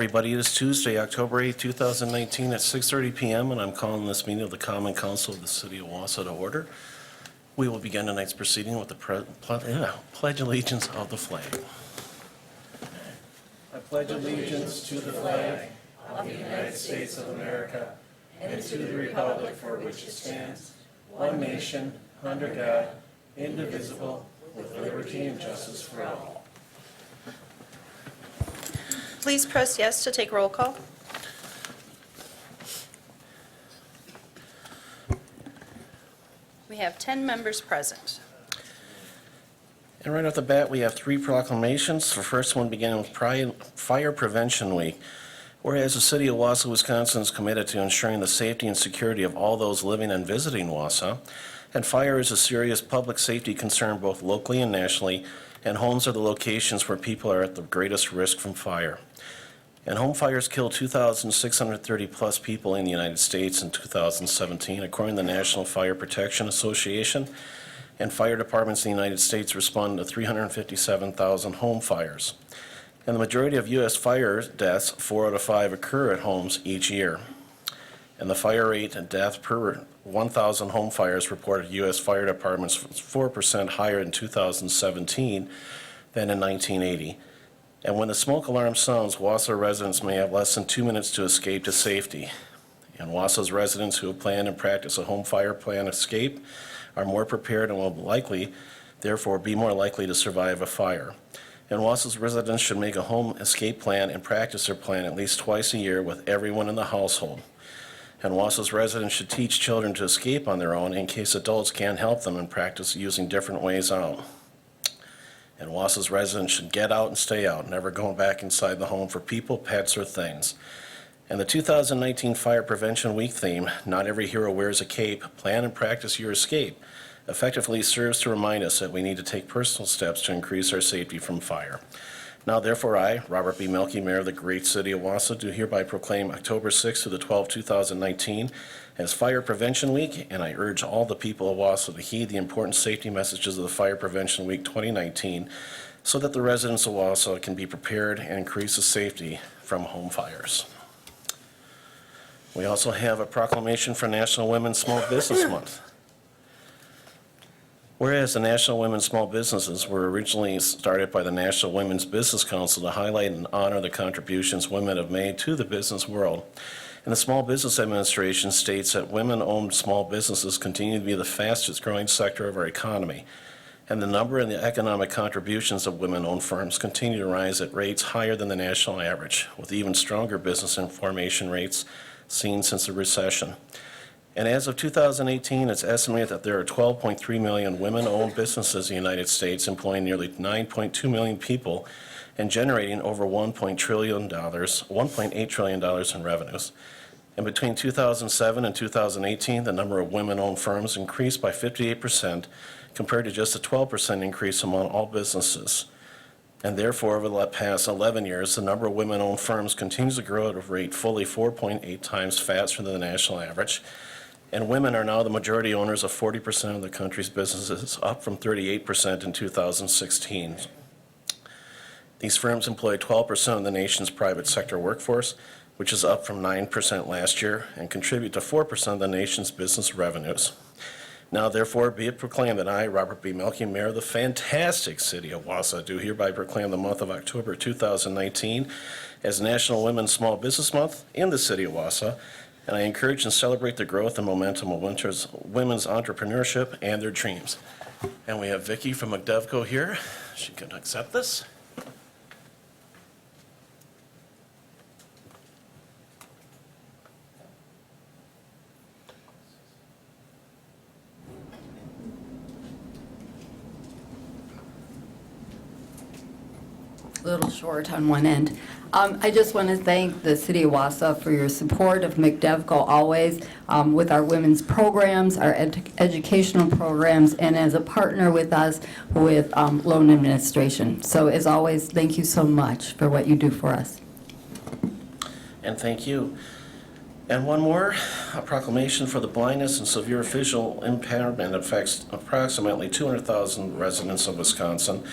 Everybody, it is Tuesday, October 8, 2019 at 6:30 p.m. and I'm calling this meeting of the Common Council of the City of Wausau to order. We will begin tonight's proceeding with the Pledge Allegiance of the flag. I pledge allegiance to the flag of the United States of America and to the republic for which it stands, one nation, under God, indivisible, with liberty and justice for all. Please press yes to take roll call. We have 10 members present. And right off the bat, we have three proclamations. The first one beginning with Fire Prevention Week. Whereas the City of Wausau, Wisconsin is committed to ensuring the safety and security of all those living and visiting Wausau, and fire is a serious public safety concern both locally and nationally, and homes are the locations where people are at the greatest risk from fire. And home fires killed 2,630 plus people in the United States in 2017, according to the National Fire Protection Association. And fire departments in the United States respond to 357,000 home fires. And the majority of U.S. fire deaths, 4 out of 5, occur at homes each year. And the fire rate and death per 1,000 home fires reported U.S. fire departments was 4% higher in 2017 than in 1980. And when the smoke alarm sounds, Wausau residents may have less than 2 minutes to escape to safety. And Wausau's residents who have planned and practice a home fire plan escape are more prepared and will likely, therefore, be more likely to survive a fire. And Wausau's residents should make a home escape plan and practice their plan at least twice a year with everyone in the household. And Wausau's residents should teach children to escape on their own in case adults can't help them and practice using different ways out. And Wausau's residents should get out and stay out, never going back inside the home for people, pets, or things. And the 2019 Fire Prevention Week theme, Not Every Hero Wears a Cape, Plan and Practice Your Escape, effectively serves to remind us that we need to take personal steps to increase our safety from fire. Now, therefore, I, Robert B. Mielke, Mayor of the great city of Wausau, do hereby proclaim October 6th to the 12th, 2019 as Fire Prevention Week, and I urge all the people of Wausau to heed the important safety messages of the Fire Prevention Week 2019 so that the residents of Wausau can be prepared and increase the safety from home fires. We also have a proclamation for National Women's Small Business Month. Whereas the National Women's Small Businesses were originally started by the National Women's Business Council to highlight and honor the contributions women have made to the business world. And the Small Business Administration states that women-owned small businesses continue to be the fastest growing sector of our economy. And the number and the economic contributions of women-owned firms continue to rise at rates higher than the national average, with even stronger business formation rates seen since the recession. And as of 2018, it's estimated that there are 12.3 million women-owned businesses in the United States, employing nearly 9.2 million people and generating over $1.8 trillion in revenues. And between 2007 and 2018, the number of women-owned firms increased by 58% compared to just a 12% increase among all businesses. And therefore, over the past 11 years, the number of women-owned firms continues to grow at a rate fully 4.8 times faster than the national average. And women are now the majority owners of 40% of the country's businesses, up from 38% in 2016. These firms employ 12% of the nation's private sector workforce, which is up from 9% last year, and contribute to 4% of the nation's business revenues. Now, therefore, be it proclaimed that I, Robert B. Mielke, Mayor of the fantastic city of Wausau, do hereby proclaim the month of October 2019 as National Women's Small Business Month in the city of Wausau. And I encourage and celebrate the growth and momentum of women's entrepreneurship and their dreams. And we have Vicki from McDevco here. She can accept this. A little short on one end. I just want to thank the City of Wausau for your support of McDevco always with our women's programs, our educational programs, and as a partner with us with loan administration. So as always, thank you so much for what you do for us. And thank you. And one more, a proclamation for the blindness and severe visual impairment affects approximately 200,000 residents of Wisconsin.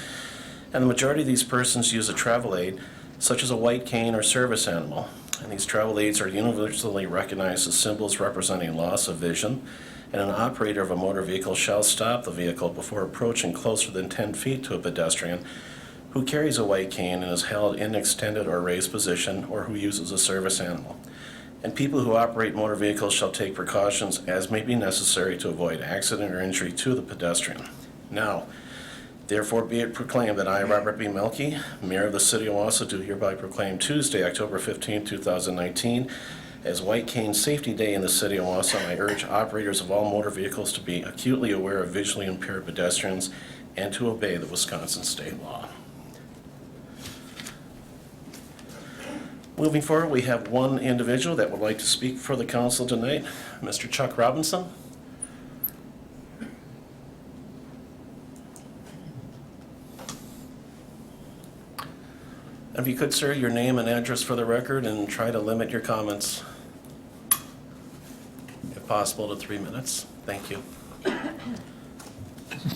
And the majority of these persons use a travel aid, such as a white cane or service animal. And these travel aids are universally recognized as symbols representing loss of vision, and an operator of a motor vehicle shall stop the vehicle before approaching closer than 10 feet to a pedestrian who carries a white cane and is held in extended or raised position, or who uses a service animal. And people who operate motor vehicles shall take precautions as may be necessary to avoid accident or injury to the pedestrian. Now, therefore be it proclaimed that I, Robert B. Melky, Mayor of the City of Wausau, do hereby proclaim Tuesday, October 15, 2019, as White Cane Safety Day in the City of Wausau. I urge operators of all motor vehicles to be acutely aware of visually impaired pedestrians and to obey the Wisconsin state law. Moving forward, we have one individual that would like to speak for the council tonight, Mr. Chuck Robinson. If you could, sir, your name and address for the record, and try to limit your comments, if possible, to 3 minutes. Thank you.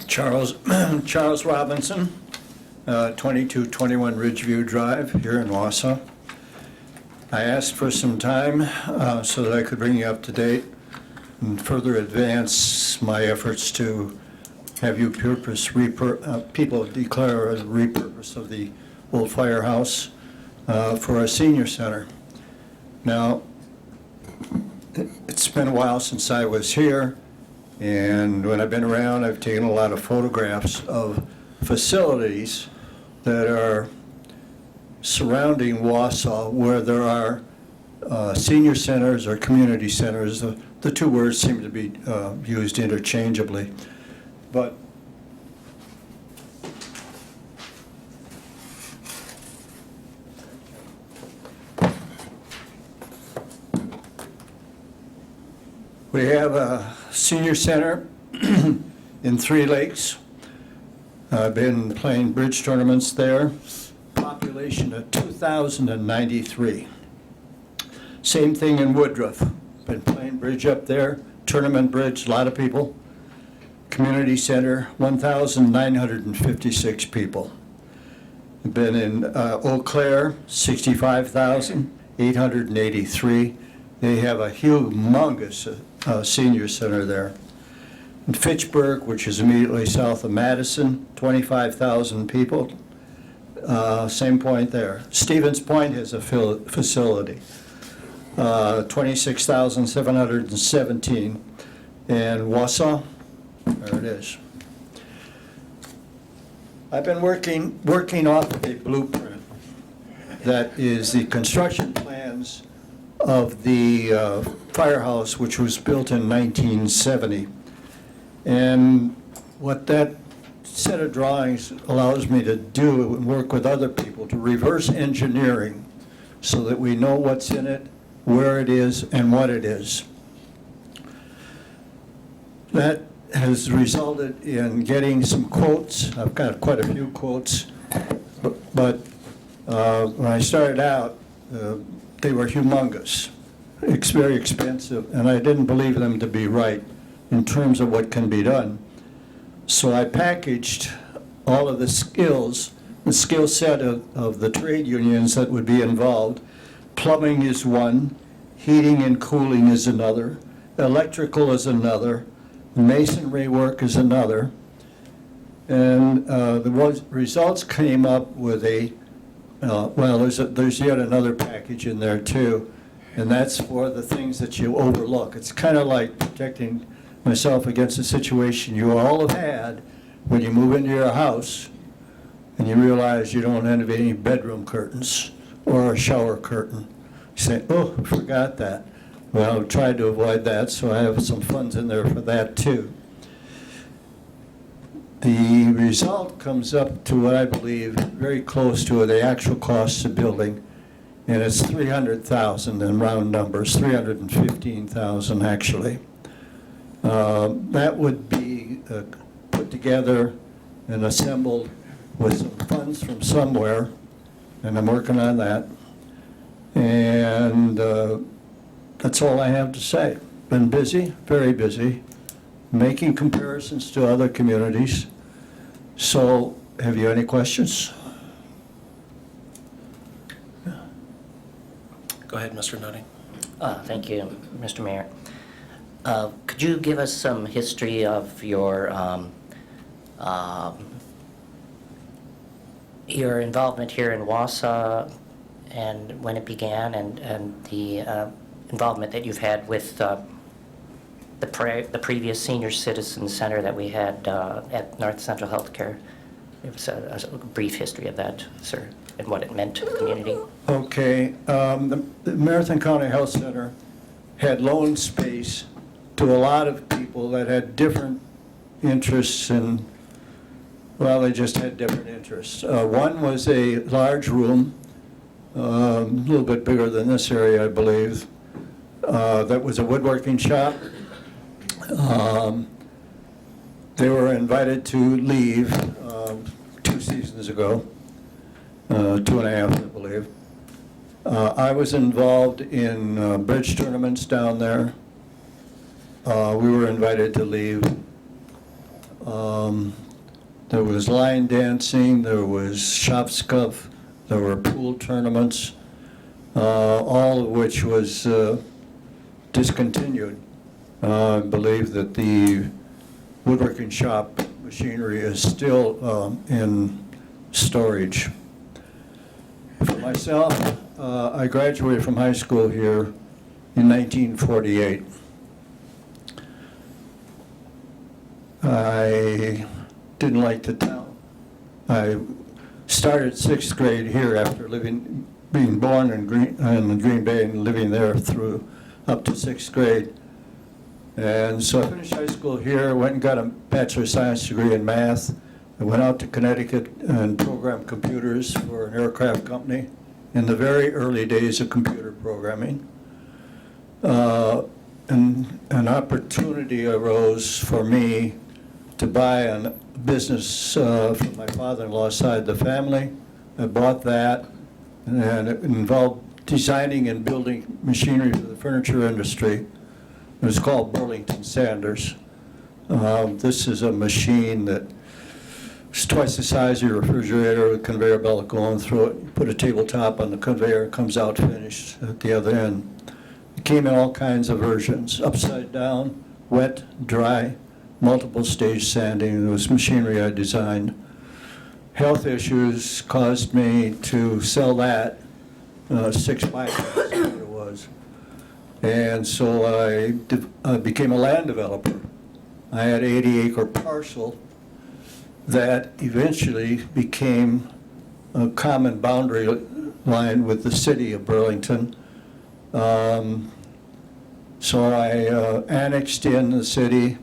Charles Robinson, 2221 Ridgeview Drive here in Wausau. I asked for some time so that I could bring you up to date and further advance my efforts to have you people declare a repurpose of the old firehouse for a senior center. Now, it's been a while since I was here, and when I've been around, I've taken a lot of photographs of facilities that are surrounding Wausau where there are senior centers or community centers. The two words seem to be used interchangeably. But we have a senior center in Three Lakes. I've been playing bridge tournaments there. Population of 2,093. Same thing in Woodruff. Been playing bridge up there. Tournament bridge, a lot of people. Community center, 1,956 people. Been in Eau Claire, 65,883. They have a humongous senior center there. In Fitchburg, which is immediately south of Madison, 25,000 people. Same point there. Stevens Point has a facility, 26,717. And Wausau, there it is. I've been working off of a blueprint that is the construction plans of the firehouse, which was built in 1970. And what that set of drawings allows me to do and work with other people to reverse engineering so that we know what's in it, where it is, and what it is. That has resulted in getting some quotes. I've got quite a few quotes, but when I started out, they were humongous. It's very expensive, and I didn't believe them to be right in terms of what can be done. So I packaged all of the skill set of the trade unions that would be involved. Plumbing is one, heating and cooling is another, electrical is another, masonry work is another. And the results came up with there's yet another package in there too, and that's for the things that you overlook. It's kind of like protecting myself against a situation you all have had when you move into your house and you realize you don't have any bedroom curtains or a shower curtain. You say, oh, I forgot that. Well, I've tried to avoid that, so I have some funds in there for that too. The result comes up to what I believe very close to the actual cost of building, and it's $300,000 in round numbers, $315,000 actually. That would be put together and assembled with some funds from somewhere, and I'm working on that. And that's all I have to say. Been busy, very busy, making comparisons to other communities. So, have you any questions? Go ahead, Mr. Nutting. Thank you, Mr. Mayor. Could you give us some history of your involvement here in Wausau and when it began, and the involvement that you've had with the previous senior citizen center that we had at North Central Healthcare? Give us a brief history of that, sir, and what it meant to the community. Okay, the Marathon County Health Center had loaned space to a lot of people that had different interests and, well, they just had different interests. One was a large room, a little bit bigger than this area, I believe, that was a woodworking shop. They were invited to leave 2 seasons ago, 2.5, I believe. I was involved in bridge tournaments down there. We were invited to leave. There was line dancing, there was shop scuff, there were pool tournaments, all of which was discontinued. I believe that the woodworking shop machinery is still in storage. For myself, I graduated from high school here in 1948. I didn't like the town. I started 6th grade here after being born in Green Bay and living there through up to 6th grade. And so I finished high school here, went and got a Bachelor of Science degree in math. I went out to Connecticut and programmed computers for an aircraft company in the very early days of computer programming. And an opportunity arose for me to buy a business from my father-in-law's side of the family. I bought that, and it involved designing and building machinery for the furniture industry. It was called Burlington Sanders. This is a machine that is twice the size of your refrigerator with a conveyor belt going through it. You put a tabletop on the conveyor, it comes out finished at the other end. It came in all kinds of versions, upside down, wet, dry, multiple stage sanding. It was machinery I designed. Health issues caused me to sell that, 6 bypass, it was. And so I became a land developer. I had an 80-acre parcel that eventually became a common boundary line with the city of Burlington. So I annexed in the city,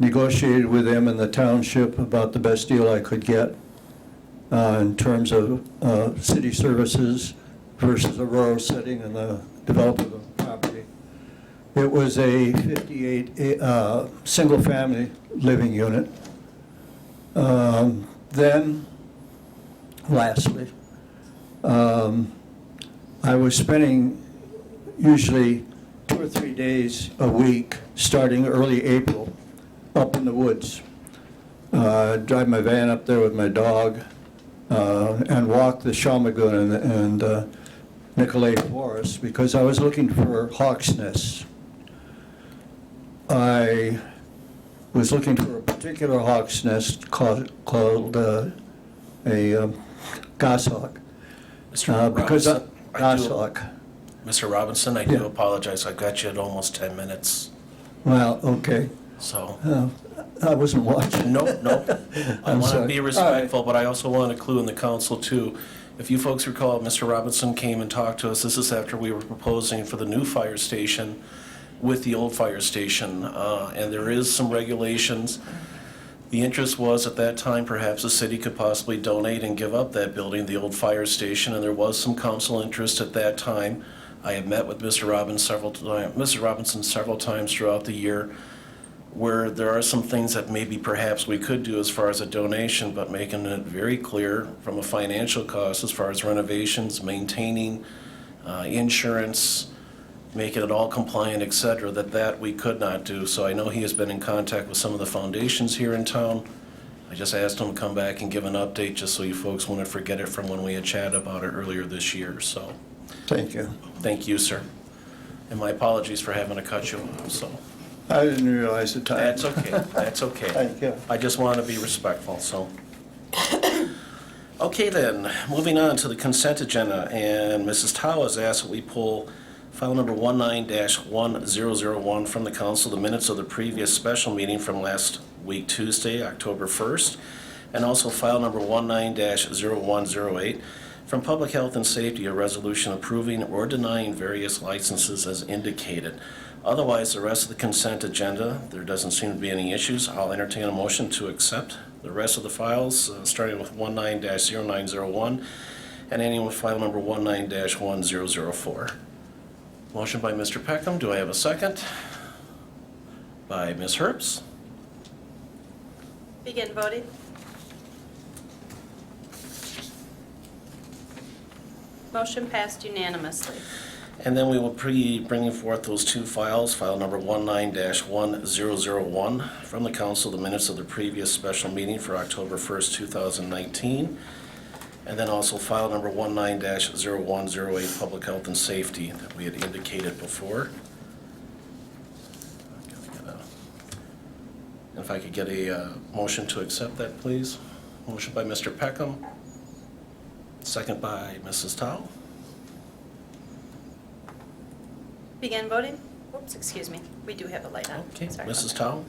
negotiated with them in the township about the best deal I could get in terms of city services versus a rural setting and the development of the property. It was a 58 single-family living unit. Then, lastly, I was spending usually 2 or 3 days a week, starting early April, up in the woods. Drive my van up there with my dog and walk the Shawmagoon and Nicolay Forest because I was looking for hawk's nests. I was looking for a particular hawk's nest called a goshawk. Because goshawk. Mr. Robinson, I do apologize. I've got you at almost 10 minutes. Well, okay. So, I wasn't watching. nope. I I'm want to sorry. be respectful, but I also want to clue in the council too. If you folks recall, Mr. Robinson came and talked to us. This is after we were proposing for the new fire station with the old fire station, and there is some regulations. The interest was at that time perhaps the city could possibly donate and give up that building, the old fire station, and there was some council interest at that time. I have met with Mr. Robinson several times throughout the year, where there are some things that maybe perhaps we could do as far as a donation, but making it very clear from a financial cost as far as renovations, maintaining, insurance, making it all compliant, et cetera, that we could not do. So I know he has been in contact with some of the foundations here in town. I just asked him to come back and give an update just so you folks wouldn't forget it from when we had chatted about it earlier this year, so. Thank you. Thank you, sir. And my apologies for having to cut you off, so. I didn't realize the time. That's okay, that's okay. Thank you. I just want to be respectful, so. Okay then, moving on to the consent agenda, and Mrs. Tao has asked that we pull file number 19-1001 from the council, the minutes of the previous special meeting from last week, Tuesday, October 1st, and also file number 19-0108 from Public Health and Safety, a resolution approving or denying various licenses as indicated. Otherwise, the rest of the consent agenda, there doesn't seem to be any issues. I'll entertain a motion to accept the rest of the files, starting with 19-0901 and ending with file number 19-1004. Motion by Mr. Peckham. Do I have a second? By Ms. Herbst. Begin voting. Motion passed unanimously. And then we will be bringing forth those two files, file number 19-1001 from the council, the minutes of the previous special meeting for October 1st, 2019. And then also file number 19-0108, Public Health and Safety, that we had indicated before. And if I could get a motion to accept that, please. Motion by Mr. Peckham, second by Mrs. Tao. Begin voting. Oops, excuse me. We do have a light on. Okay, Sorry Mrs. about Tao.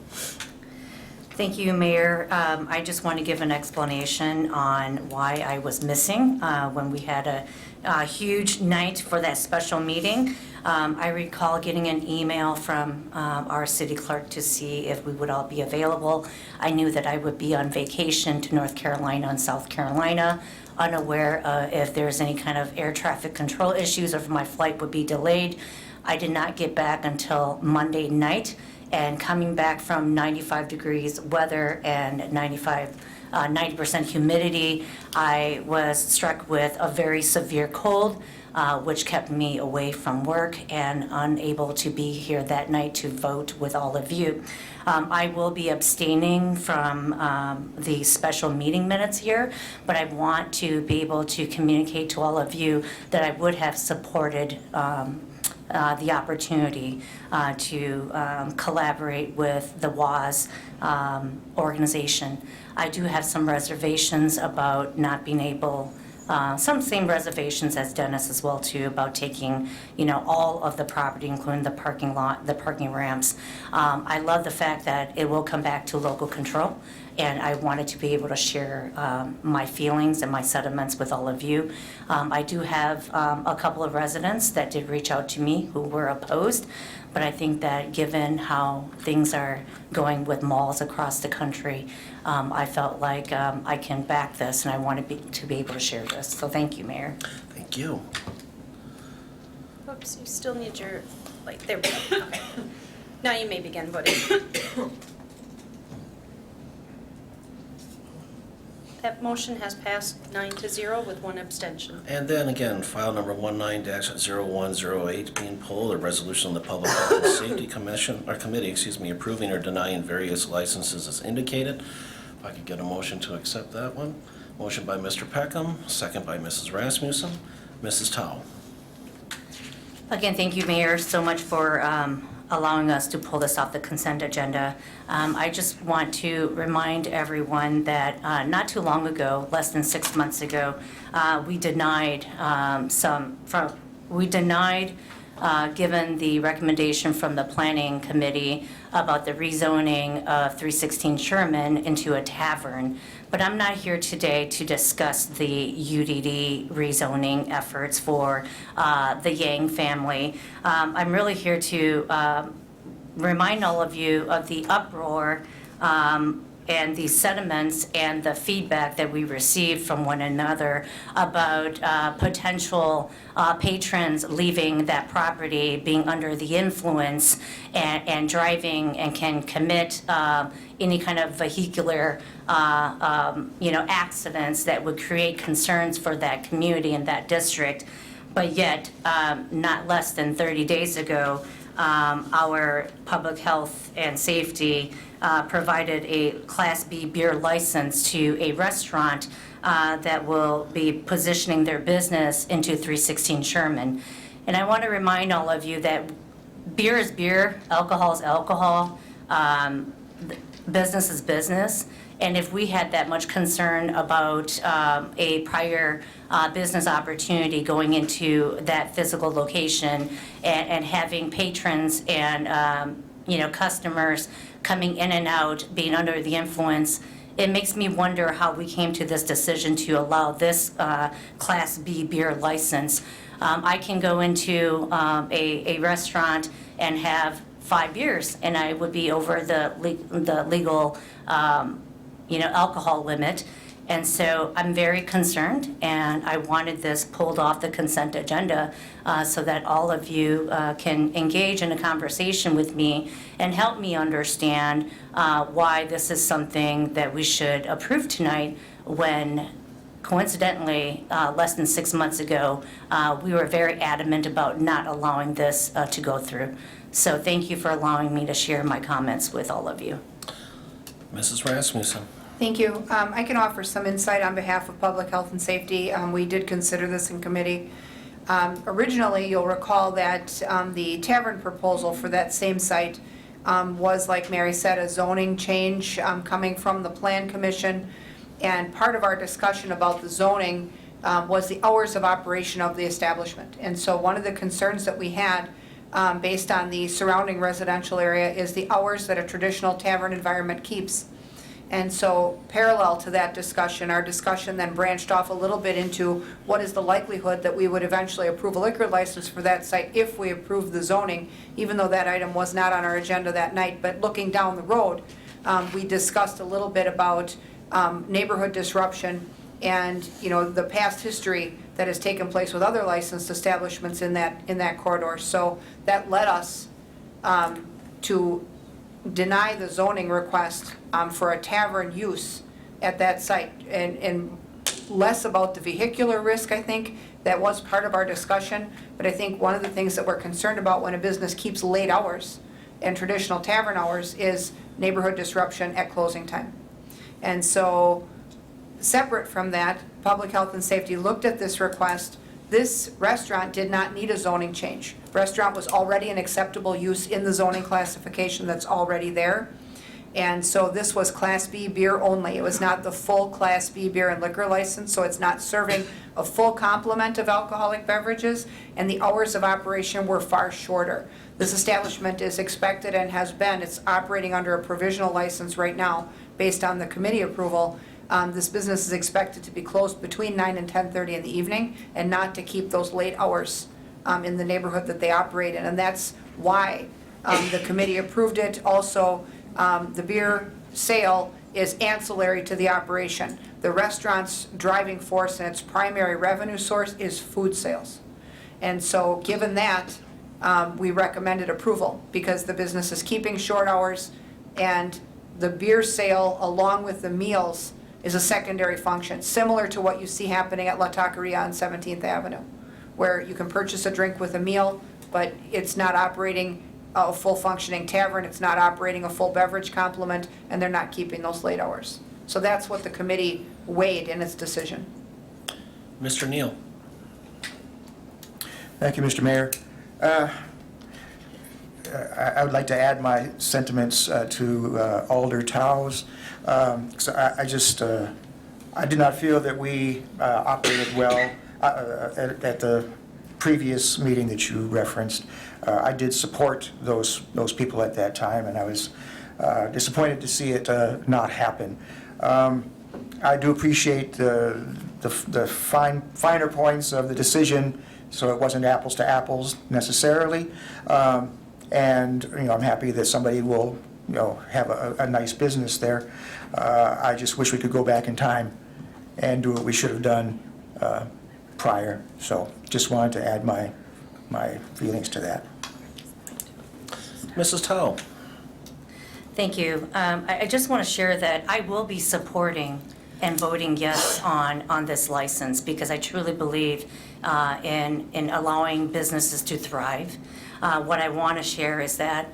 Thank you, Mayor. I just want to give an explanation on why I was missing when we had a huge night for that special meeting. I recall getting an email from our city clerk to see if we would all be available. I knew that I would be on vacation to North Carolina and South Carolina, unaware if there's any kind of air traffic control issues or if my flight would be delayed. I did not get back until Monday night, and coming back from 95 degrees weather and 90% humidity, I was struck with a very severe cold, which kept me away from work and unable to be here that night to vote with all of you. I will be abstaining from the special meeting minutes here, but I want to be able to communicate to all of you that I would have supported the opportunity to collaborate with the WAS organization. I do have some reservations about not being able, some same reservations as Dennis as well too, about taking, all of the property, including the parking lot, the parking ramps. I love the fact that it will come back to local control, and I wanted to be able to share my feelings and my sentiments with all of you. I do have a couple of residents that did reach out to me who were opposed, but I think that given how things are going with malls across the country, I felt like I can back this, and I want to be able to share this. So thank you, Mayor. Thank you. Oops, you still need your light. There we go. Okay. Now you may begin voting. That motion has passed 9-0 with one abstention. And then again, file number 19-0108 being pulled, a resolution of the Public Health and Safety Committee, approving or denying various licenses as indicated. If I could get a motion to accept that one. Motion by Mr. Peckham, second by Mrs. Rasmussen. Mrs. Tao. Again, thank you, Mayor, so much for allowing us to pull this off the consent agenda. I just want to remind everyone that not too long ago, less than 6 months ago, we denied given the recommendation from the Planning Committee about the rezoning of 316 Sherman into a tavern. But I'm not here today to discuss the UDD rezoning efforts for the Yang family. I'm really here to remind all of you of the uproar and the sentiments and the feedback that we received from one another about potential patrons leaving that property, being under the influence and driving and can commit any kind of vehicular accidents that would create concerns for that community and that district. But yet, not less than 30 days ago, our Public Health and Safety provided a Class B beer license to a restaurant that will be positioning their business into 316 Sherman. And I want to remind all of you that beer is beer, alcohol is alcohol, business is business. And if we had that much concern about a prior business opportunity going into that physical location and having patrons and, customers coming in and out, being under the influence, it makes me wonder how we came to this decision to allow this Class B beer license. I can go into a restaurant and have 5 beers, and I would be over the legal alcohol limit. And so I'm very concerned, and I wanted this pulled off the consent agenda so that all of you can engage in a conversation with me and help me understand why this is something that we should approve tonight when coincidentally, less than 6 months ago, we were very adamant about not allowing this to go through. So thank you for allowing me to share my comments with all of you. Mrs. Rasmussen. Thank you. I can offer some insight on behalf of Public Health and Safety. We did consider this in committee. Originally, you'll recall that the tavern proposal for that same site was, like Mary said, a zoning change coming from the Plan Commission. And part of our discussion about the zoning was the hours of operation of the establishment. And so one of the concerns that we had based on the surrounding residential area is the hours that a traditional tavern environment keeps. And so parallel to that discussion, our discussion then branched off a little bit into what is the likelihood that we would eventually approve a liquor license for that site if we approve the zoning, even though that item was not on our agenda that night. But looking down the road, we discussed a little bit about neighborhood disruption and, the past history that has taken place with other licensed establishments in that corridor. So that led us to deny the zoning request for a tavern use at that site, and less about the vehicular risk, I think. That was part of our discussion, but I think one of the things that we're concerned about when a business keeps late hours and traditional tavern hours is neighborhood disruption at closing time. And so, separate from that, Public Health and Safety looked at this request. This restaurant did not need a zoning change. Restaurant was already an acceptable use in the zoning classification that's already there. And so this was Class B beer only. It was not the full Class B beer and liquor license, so it's not serving a full complement of alcoholic beverages, and the hours of operation were far shorter. This establishment is expected and has been, it's operating under a provisional license right now based on the committee approval. This business is expected to be closed between 9 and 10:30 in the evening, and not to keep those late hours in the neighborhood that they operate in. And that's why the committee approved it. Also, the beer sale is ancillary to the operation. The restaurant's driving force and its primary revenue source is food sales. And so given that, we recommended approval because the business is keeping short hours, and the beer sale along with the meals is a secondary function, similar to what you see happening at La Taqueria on 17th Avenue, where you can purchase a drink with a meal, but it's not operating a full functioning tavern, it's not operating a full beverage complement, and they're not keeping those late hours. So that's what the committee weighed in its decision. Mr. Neal. Thank you, Mr. Mayor. I would like to add my sentiments to Alder Tow's. I did not feel that we operated well at the previous meeting that you referenced. I did support those people at that time, and I was disappointed to see it not happen. I do appreciate the finer points of the decision, so it wasn't apples to apples necessarily. And I'm happy that somebody will have a nice business there. I just wish we could go back in time and do what we should have done prior. So just wanted to add my feelings to that. Mrs. Tao. Thank you. I just want to share that I will be supporting and voting yes on this license because I truly believe in allowing businesses to thrive. What I want to share is that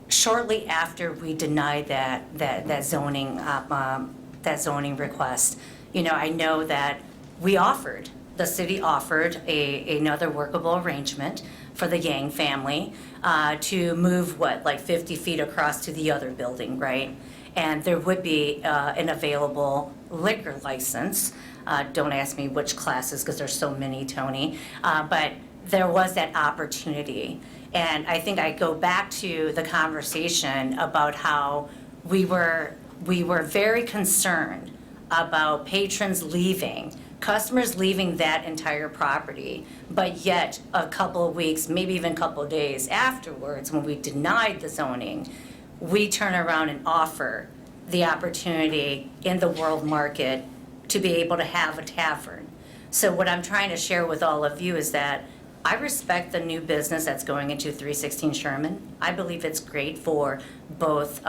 shortly after we denied that zoning request, I know that the city offered another workable arrangement for the Yang family to move, like 50 feet across to the other building, right? And there would be an available liquor license. Don't ask me which classes, because there's so many, Tony. But there was that opportunity. And I think I go back to the conversation about how we were very concerned about patrons leaving, customers leaving that entire property, but yet a couple of weeks, maybe even a couple of days afterwards, when we denied the zoning, we turn around and offer the opportunity in the world market to be able to have a tavern. So what I'm trying to share with all of you is that I respect the new business that's going into 316 Sherman. I believe it's great for both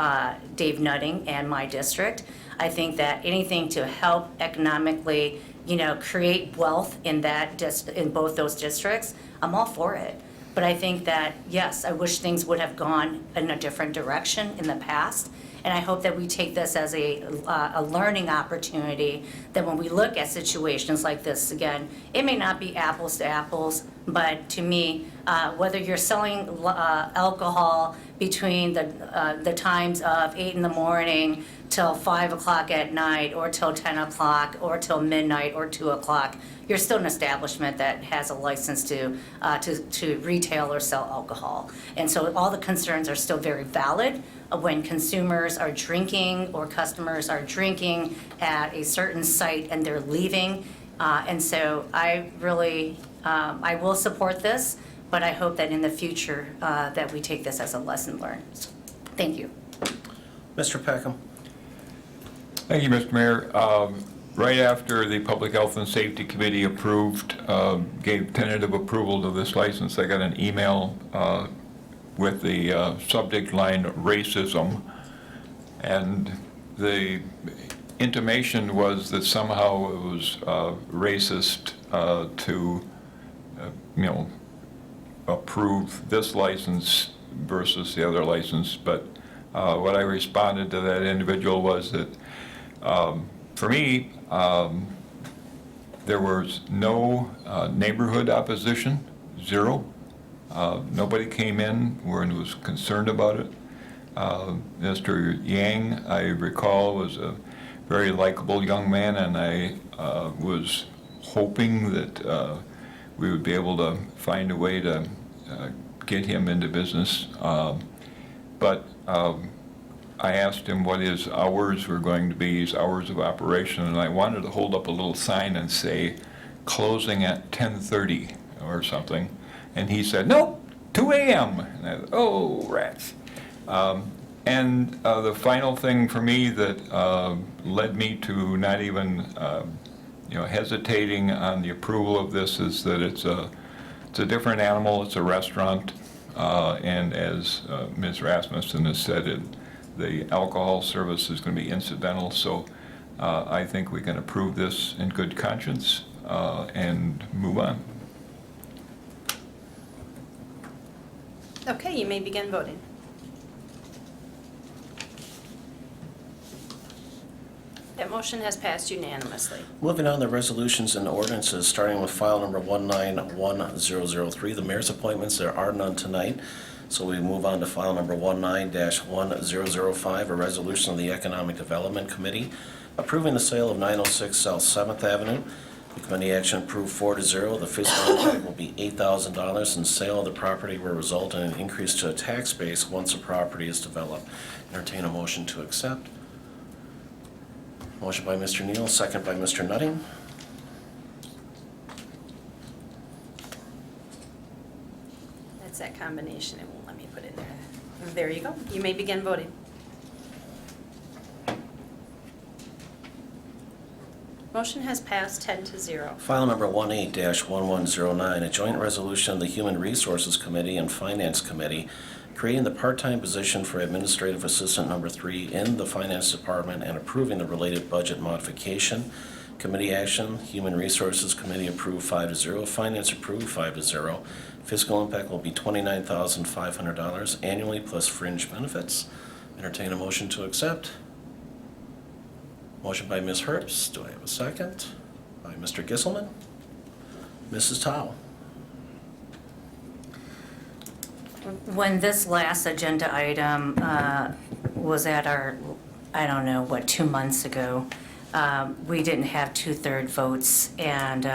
Dave Nutting and my district. I think that anything to help economically, create wealth in both those districts, I'm all for it. But I think that, yes, I wish things would have gone in a different direction in the past. And I hope that we take this as a learning opportunity, that when we look at situations like this again, it may not be apples to apples, but to me, whether you're selling alcohol between the times of 8 in the morning till 5 o'clock at night, or till 10 o'clock, or till midnight, or 2 o'clock, you're still an establishment that has a license to retail or sell alcohol. And so all the concerns are still very valid when consumers are drinking or customers are drinking at a certain site and they're leaving. And so I really, I will support this, but I hope that in the future that we take this as a lesson learned. Thank you. Mr. Peckham? Thank you, Mr. Mayor. Right after the Public Health and Safety Committee gave tentative approval to this license, I got an email with the subject line racism, and the intimation was that somehow it was racist to approve this license versus the other license. But what I responded to that individual was that for me, there was no neighborhood opposition, zero. Nobody came in and was concerned about it. Mr. Yang, I recall, was a very likable young man, and I was hoping that we would be able to find a way to get him into business. But I asked him what his hours were going to be, his hours of operation, and I wanted to hold up a little sign and say, closing at 10:30 or something. And he said, nope, 2 a.m. And I said, oh, rats. And the final thing for me that led me to not even hesitating on the approval of this is that it's a different animal. It's a restaurant, and as Ms. Rasmussen has said, the alcohol service is going to be incidental. So I think we can approve this in good conscience and move on. Okay, you may begin voting. That motion has passed unanimously. Moving on to resolutions and ordinances, starting with file number 191003, the mayor's appointments. There are none tonight, so we move on to file number 19-1005, a resolution of the Economic Development Committee approving the sale of 906 South 7th Avenue. The committee action approved 4-0. The fiscal impact will be $8,000, and sale of the property will result in an increase to the tax base once the property is developed. Entertain a motion to accept. Motion by Mr. Neal, second by Mr. Nutting. That's that combination, it won't let me put in there. There you go, you may begin voting. Motion has passed 10-0. File number 18-1109, a joint resolution of the Human Resources Committee and Finance Committee creating the part-time position for Administrative Assistant number 3 in the Finance Department and approving the related budget modification. Committee action, Human Resources Committee approved 5-0, Finance approved 5-0. Fiscal impact will be $29,500 annually plus fringe benefits. Entertain a motion to accept. Motion by Ms. Herbst. Do I have a second? By Mr. Gisselman. Mrs. Tao. When this last agenda item was at our, I don't know, 2 months ago, we didn't have 2/3 votes, and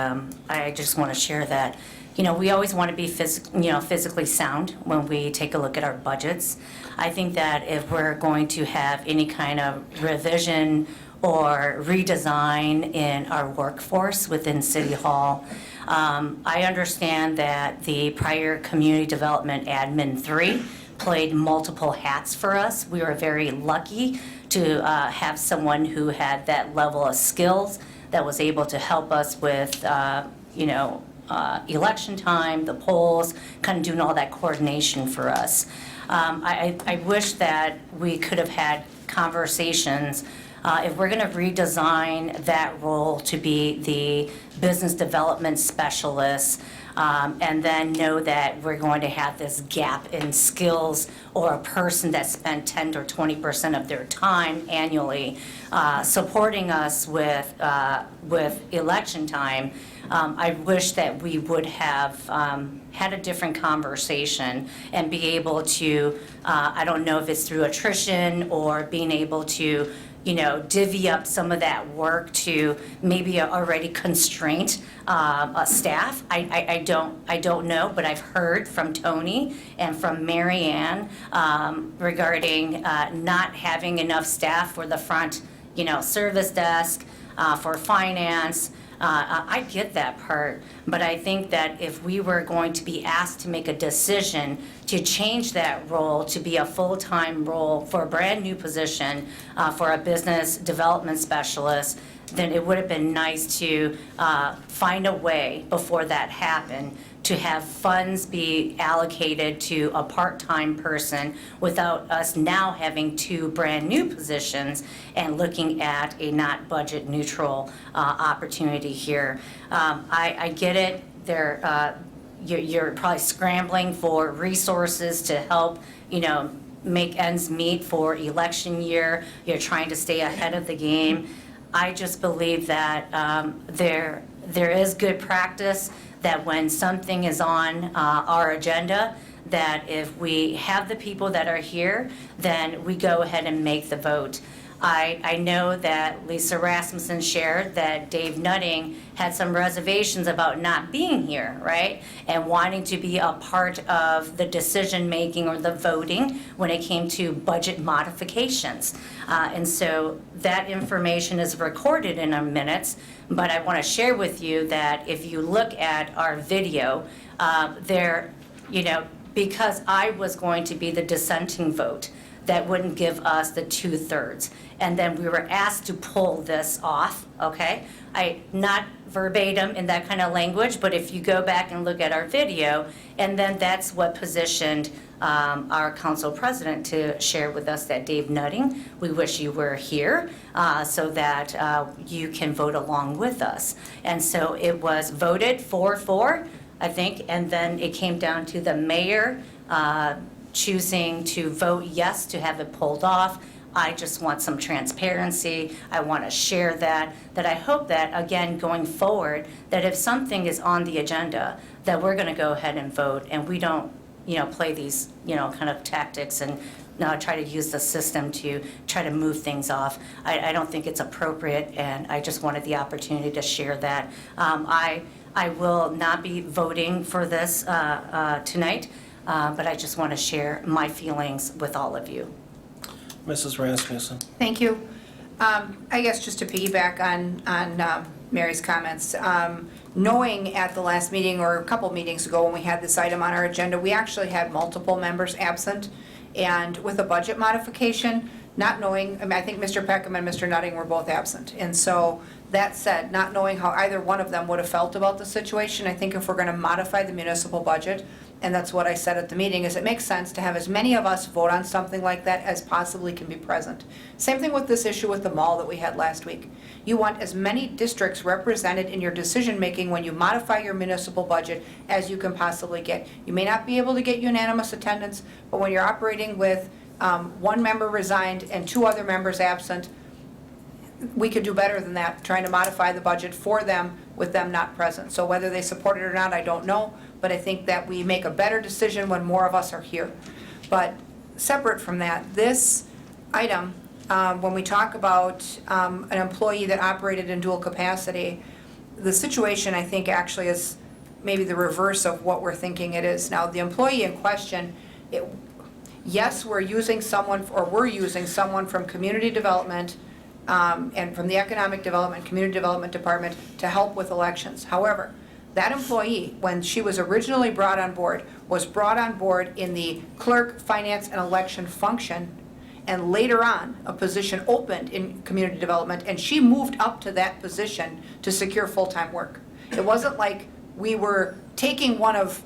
I just want to share that. We always want to be physically sound when we take a look at our budgets. I think that if we're going to have any kind of revision or redesign in our workforce within City Hall, I understand that the prior Community Development Admin 3 played multiple hats for us. We were very lucky to have someone who had that level of skills that was able to help us with, election time, the polls, kind of doing all that coordination for us. I wish that we could have had conversations. If we're going to redesign that role to be the business development specialist, and then know that we're going to have this gap in skills, or a person that spent 10 or 20% of their time annually supporting us with election time, I wish that we would have had a different conversation and be able to, I don't know if it's through attrition or being able to divvy up some of that work to maybe a already constrained staff. I don't know, but I've heard from Tony and from Mary Ann regarding not having enough staff for the front, service desk, for finance. I get that part, but I think that if we were going to be asked to make a decision to change that role to be a full-time role for a brand-new position for a business development specialist, then it would have been nice to find a way before that happened to have funds be allocated to a part-time person without us now having 2 brand-new positions and looking at a not budget-neutral opportunity here. I get it. You're probably scrambling for resources to help, make ends meet for election year. You're trying to stay ahead of the game. I just believe that there is good practice that when something is on our agenda, that if we have the people that are here, then we go ahead and make the vote. I know that Lisa Rasmussen shared that Dave Nutting had some reservations about not being here, right? And wanting to be a part of the decision-making or the voting when it came to budget modifications. And so that information is recorded in our minutes, but I want to share with you that if you look at our video, because I was going to be the dissenting vote, that wouldn't give us the 2/3. And then we were asked to pull this off, okay? Not verbatim in that kind of language, but if you go back and look at our video, and then that's what positioned our council president to share with us that Dave Nutting, we wish you were here so that you can vote along with us. And so it was voted 4-4, I think, and then it came down to the mayor choosing to vote yes to have it pulled off. I just want some transparency. I want to share that I hope that, again, going forward, that if something is on the agenda, that we're going to go ahead and vote, and we don't, play these, kind of tactics and try to use the system to try to move things off. I don't think it's appropriate, and I just wanted the opportunity to share that. I will not be voting for this tonight, but I just want to share my feelings with all of you. Mrs. Rasmussen. Thank you. I guess just to piggyback on Mary's comments, knowing at the last meeting or a couple meetings ago when we had this item on our agenda, we actually had multiple members absent. And with a budget modification, not knowing, I think Mr. Peckham and Mr. Nutting were both absent. And so that said, not knowing how either one of them would have felt about the situation, I think if we're going to modify the municipal budget, and that's what I said at the meeting, is it makes sense to have as many of us vote on something like that as possibly can be present. Same thing with this issue with the mall that we had last week. You want as many districts represented in your decision-making when you modify your municipal budget as you can possibly get. You may not be able to get unanimous attendance, but when you're operating with one member resigned and 2 other members absent, we could do better than that, trying to modify the budget for them with them not present. So whether they support it or not, I don't know, but I think that we make a better decision when more of us are here. But separate from that, this item, when we talk about an employee that operated in dual capacity, the situation, I think, actually is maybe the reverse of what we're thinking it is. Now, the employee in question, yes, we're using someone from community development and from the economic development, community development department to help with elections. However, that employee, when she was originally brought on board, was brought on board in the clerk, finance, and election function, and later on, a position opened in community development, and she moved up to that position to secure full-time work. It wasn't like we were taking one of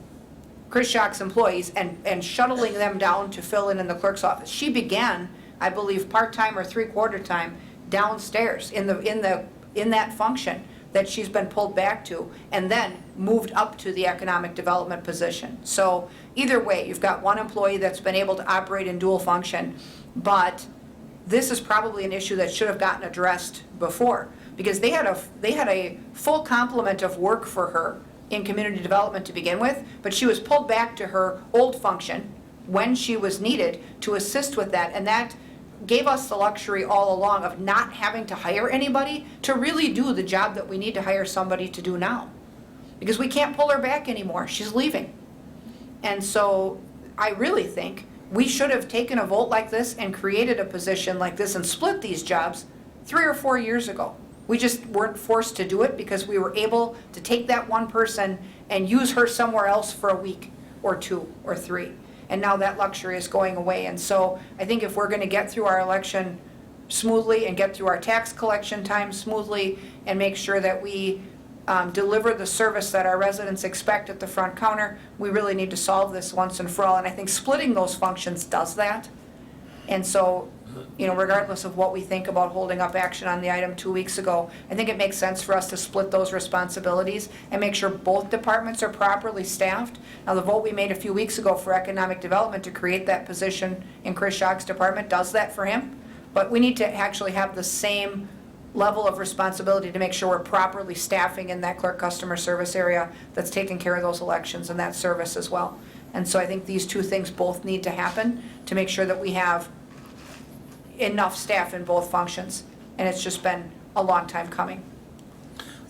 Chris Schock's employees and shuttling them down to fill in the clerk's office. She began, I believe, part-time or three-quarter time downstairs in that function that she's been pulled back to, and then moved up to the economic development position. So either way, you've got one employee that's been able to operate in dual function, but this is probably an issue that should have gotten addressed before, because they had a full complement of work for her in community development to begin with, but she was pulled back to her old function when she was needed to assist with that, and that gave us the luxury all along of not having to hire anybody to really do the job that we need to hire somebody to do now. Because we can't pull her back anymore, she's leaving. And so I really think we should have taken a vote like this and created a position like this and split these jobs 3 or 4 years ago. We just weren't forced to do it because we were able to take that one person and use her somewhere else for a week or 2 or 3. And now that luxury is going away. And so I think if we're going to get through our election smoothly and get through our tax collection time smoothly and make sure that we deliver the service that our residents expect at the front counter, we really need to solve this once and for all. And I think splitting those functions does that. And so, regardless of what we think about holding up action on the item 2 weeks ago, I think it makes sense for us to split those responsibilities and make sure both departments are properly staffed. Now, the vote we made a few weeks ago for economic development to create that position in Chris Schock's department does that for him. But we need to actually have the same level of responsibility to make sure we're properly staffing in that clerk customer service area that's taking care of those elections and that service as well. And so I think these two things both need to happen to make sure that we have enough staff in both functions. And it's just been a long time coming.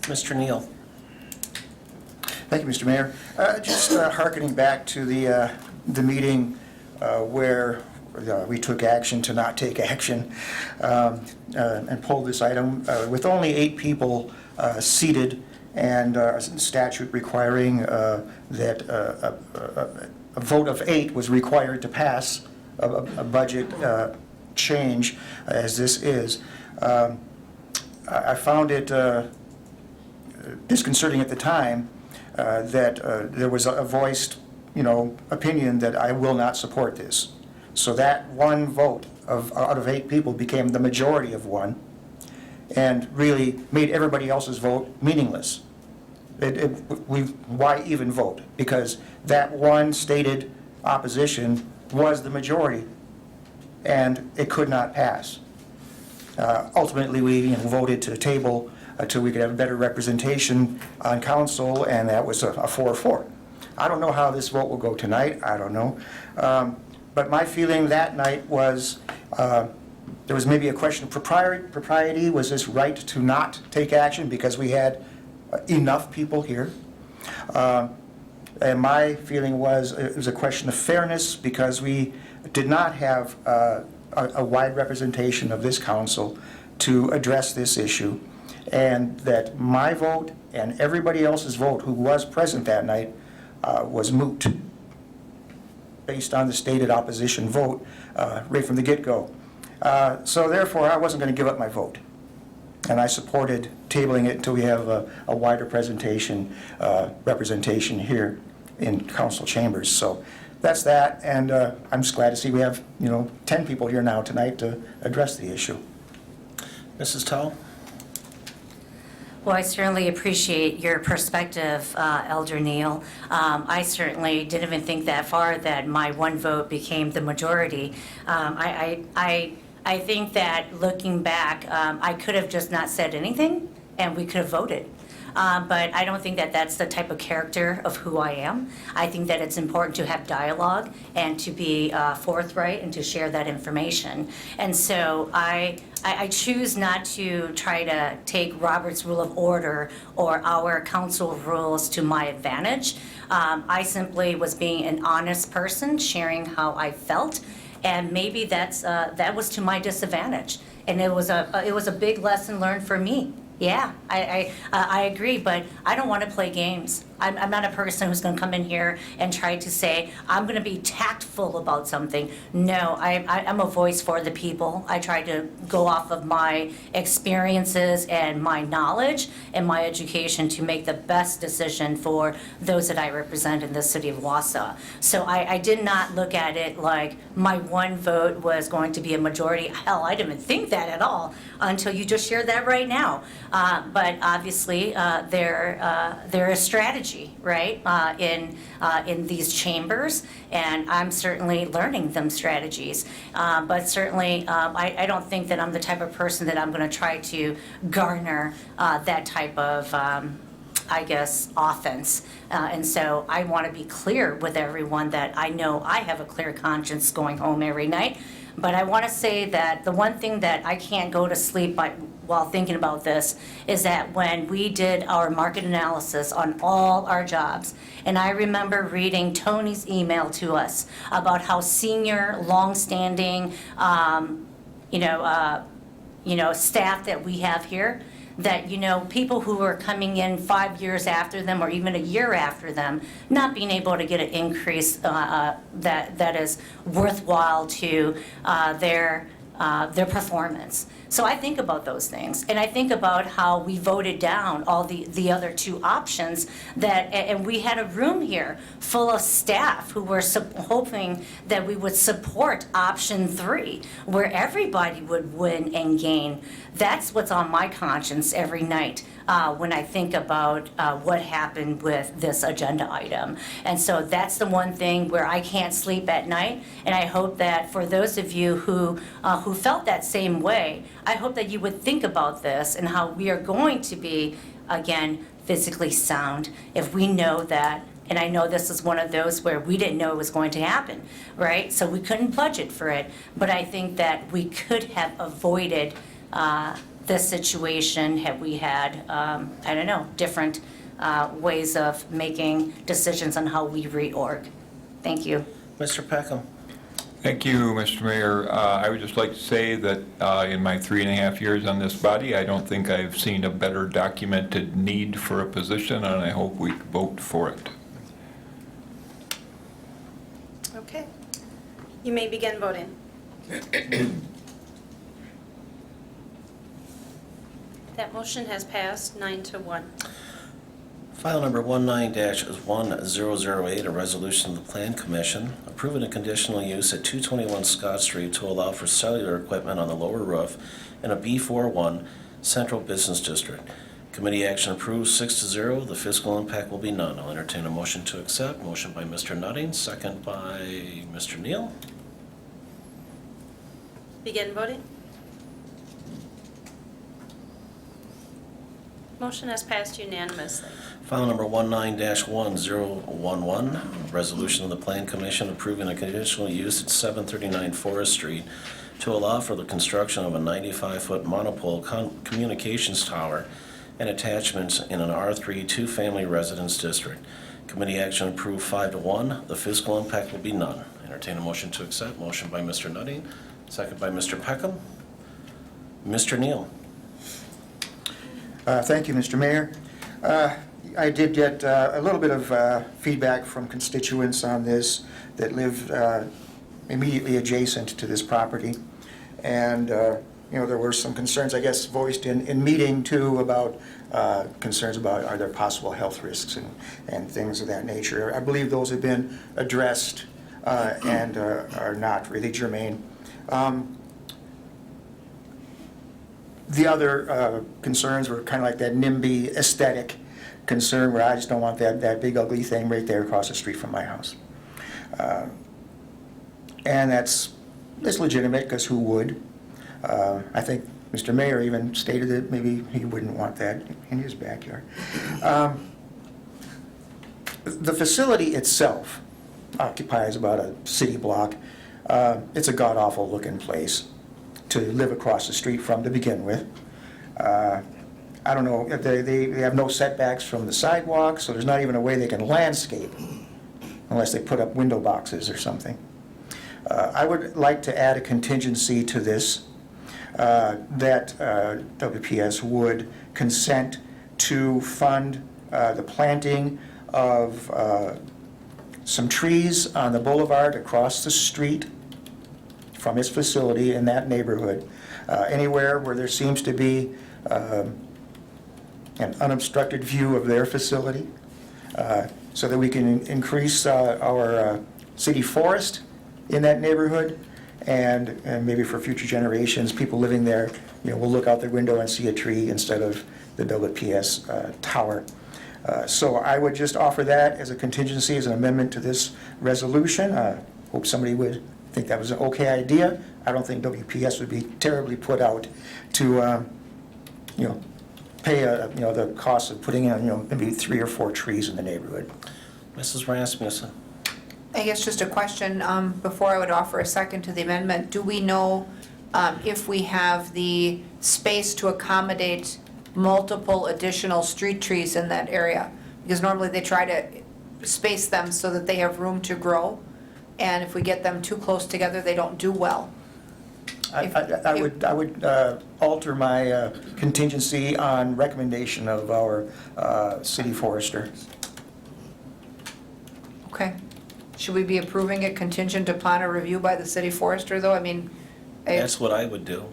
Mr. Neal. Thank you, Mr. Mayor. Just hearkening back to the meeting where we took action to not take action and pulled this item with only 8 people seated, and statute requiring that a vote of 8 was required to pass a budget change as this is. I found it disconcerting at the time that there was a voiced, opinion that I will not support this. So that one vote out of 8 people became the majority of one, and really made everybody else's vote meaningless. Why even vote? Because that one stated opposition was the majority, and it could not pass. Ultimately, we voted to table until we could have better representation on council, and that was a 4-4. I don't know how this vote will go tonight. I don't know. But my feeling that night was there was maybe a question of propriety. Was this right to not take action because we had enough people here? And my feeling was it was a question of fairness because we did not have a wide representation of this council to address this issue, and that my vote and everybody else's vote who was present that night was moot based on the stated opposition vote right from the get-go. So therefore, I wasn't going to give up my vote. And I supported tabling it until we have a wider representation here in council chambers. So that's that, and I'm just glad to see we have 10 people here now tonight to address the issue. Mrs. Towle? Well, I certainly appreciate your perspective, Elder Neal. I certainly didn't even think that far that my one vote became the majority. I I think that looking back, I could have just not said anything, and we could have voted. But I don't think that that's the type of character of who I am. I think that it's important to have dialogue and to be forthright and to share that information. And so I choose not to try to take Robert's Rule of Order or our council rules to my advantage. I simply was being an honest person, sharing how I felt, and maybe that was to my disadvantage. And it was a big lesson learned for me. Yeah, I agree, but I don't want to play games. I'm not a person who's going to come in here and try to say, I'm going to be tactful about something. No, I'm a voice for the people. I try to go off of my experiences and my knowledge and my education to make the best decision for those that I represent in the city of Wausau. So I did not look at it like my one vote was going to be a majority. Hell, I didn't even think that at all until you just shared that right now. But obviously, there is strategy, right, in these chambers, and I'm certainly learning them strategies. But certainly, I don't think that I'm the type of person that I'm going to try to garner that type of, I guess, offense. And so I want to be clear with everyone that I know I have a clear conscience going home every night. But I want to say that the one thing that I can't go to sleep while thinking about this is that when we did our market analysis on all our jobs, and I remember reading Tony's email to us about how senior, longstanding, staff that we have here, that, people who are coming in 5 years after them or even a year after them, not being able to get an increase that is worthwhile to their performance. So I think about those things, and I think about how we voted down all the other two options and we had a room here full of staff who were hoping that we would support option 3, where everybody would win and gain. That's what's on my conscience every night when I think about what happened with this agenda item. And so that's the one thing where I can't sleep at night, and I hope that for those of you who felt that same way, I hope that you would think about this and how we are going to be, again, physically sound if we know that. And I know this is one of those where we didn't know it was going to happen, right? So we couldn't budget for it. But I think that we could have avoided this situation had we had, different ways of making decisions on how we reorg. Thank you. Mr. Peckham? Thank you, Mr. Mayor. I would just like to say that in my 3.5 years on this body, I don't think I've seen a better documented need for a position, and I hope we vote for it. Okay. You may begin voting. That motion has passed 9-1. File number 19-1008, a resolution of the Plan Commission approving a conditional use at 221 Scott Street to allow for cellular equipment on the lower roof in a B41 Central Business District. Committee action approved 6-0. The fiscal impact will be none. I'll entertain a motion to accept. Motion by Mr. Nutting, second by Mr. Neal. Begin voting. Motion has passed unanimously. File number 19-1011, a resolution of the Plan Commission approving a conditional use at 739 Forest Street to allow for the construction of a 95-foot monopole communications tower and attachments in an R3 two-family residence district. Committee action approved 5-1. The fiscal impact will be none. Entertain a motion to accept. Motion by Mr. Nutting, second by Mr. Peckham. Mr. Neal. Thank you, Mr. Mayor. I did get a little bit of feedback from constituents on this that live immediately adjacent to this property. And, there were some concerns, I guess, voiced in meeting, too, about concerns about are there possible health risks and things of that nature. I believe those have been addressed and are not really germane. The other concerns were kind of like that NIMBY aesthetic concern where I just don't want that big ugly thing right there across the street from my house. And that's legitimate, because who would? I think Mr. Mayor even stated that maybe he wouldn't want that in his backyard. The facility itself occupies about a city block. It's a god-awful looking place to live across the street from to begin with. I don't know, they have no setbacks from the sidewalk, so there's not even a way they can landscape unless they put up window boxes or something. I would like to add a contingency to this, that WPS would consent to fund the planting of some trees on the boulevard across the street from its facility in that neighborhood. Anywhere where there seems to be an unobstructed view of their facility, so that we can increase our city forest in that neighborhood, and maybe for future generations, people living there, will look out their window and see a tree instead of the WPS tower. So I would just offer that as a contingency, as an amendment to this resolution. Hope somebody would think that was an okay idea. I don't think WPS would be terribly put out to, pay, the cost of putting in, maybe 3 or 4 trees in the neighborhood. Mrs. Rasmussen? I guess just a question, before I would offer a second to the amendment. Do we know if we have the space to accommodate multiple additional street trees in that area? Because normally they try to space them so that they have room to grow, and if we get them too close together, they don't do well. I would alter my contingency on recommendation of our city forester. Okay. Should we be approving it contingent upon a review by the city forester, though? I mean, That's what I would do.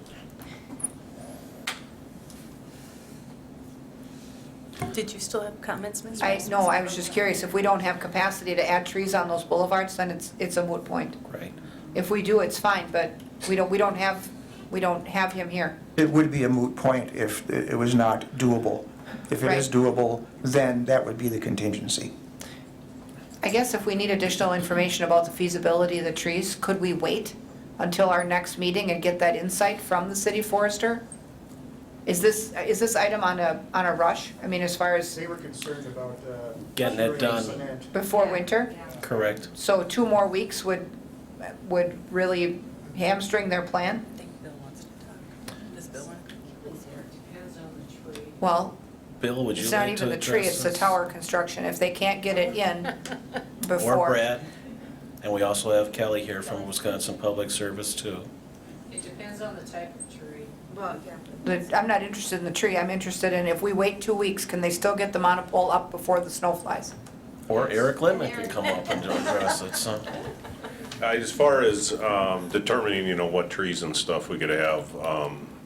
Did you still have comments, Ms. no, I was just curious, if we don't have capacity to add trees on those boulevards, then it's a moot point. Right. If we do, it's fine, but we don't have him here. It would be a moot point if it was not doable. If it is Right. doable, then that would be the contingency. I guess if we need additional information about the feasibility of the trees, could we wait until our next meeting and get that insight from the city forester? Is this item on a rush? I mean, as far as They were concerned about Getting it done. before winter? Correct. So 2 more weeks would really hamstring their plan? I think Bill wants to talk. Does Bill want to? Well, Bill, would you it's like not to even the tree, address it's the this? tower construction. If they can't get it in before. Or Brad. And we also have Kelly here from Wisconsin Public Service, too. It depends on the type of tree. Well, yeah. I'm not interested in the tree, I'm interested in if we wait 2 weeks, can they still get the monopole up before the snow flies? Or Eric Littman could come up and address it, so. As far as determining, what trees and stuff, we could have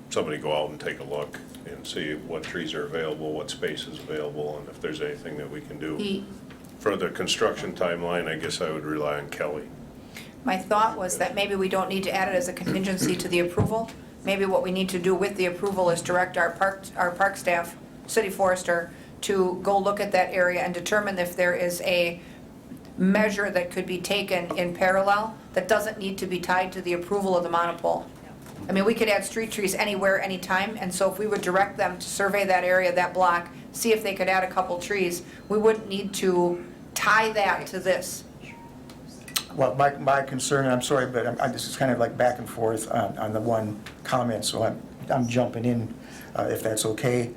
somebody go out and take a look and see what trees are available, what space is available, and if there's anything that we can do. He- For the construction timeline, I guess I would rely on Kelly. My thought was that maybe we don't need to add it as a contingency to the approval. Maybe what we need to do with the approval is direct our park staff, city forester, to go look at that area and determine if there is a measure that could be taken in parallel that doesn't need to be tied to the approval of the monopole. I mean, we could add street trees anywhere, anytime, and so if we would direct them to survey that area, that block, see if they could add a couple trees, we wouldn't need to tie that to this. Well, my concern, I'm sorry, but this is kind of like back and forth on the one comment, so I'm jumping in, if that's okay,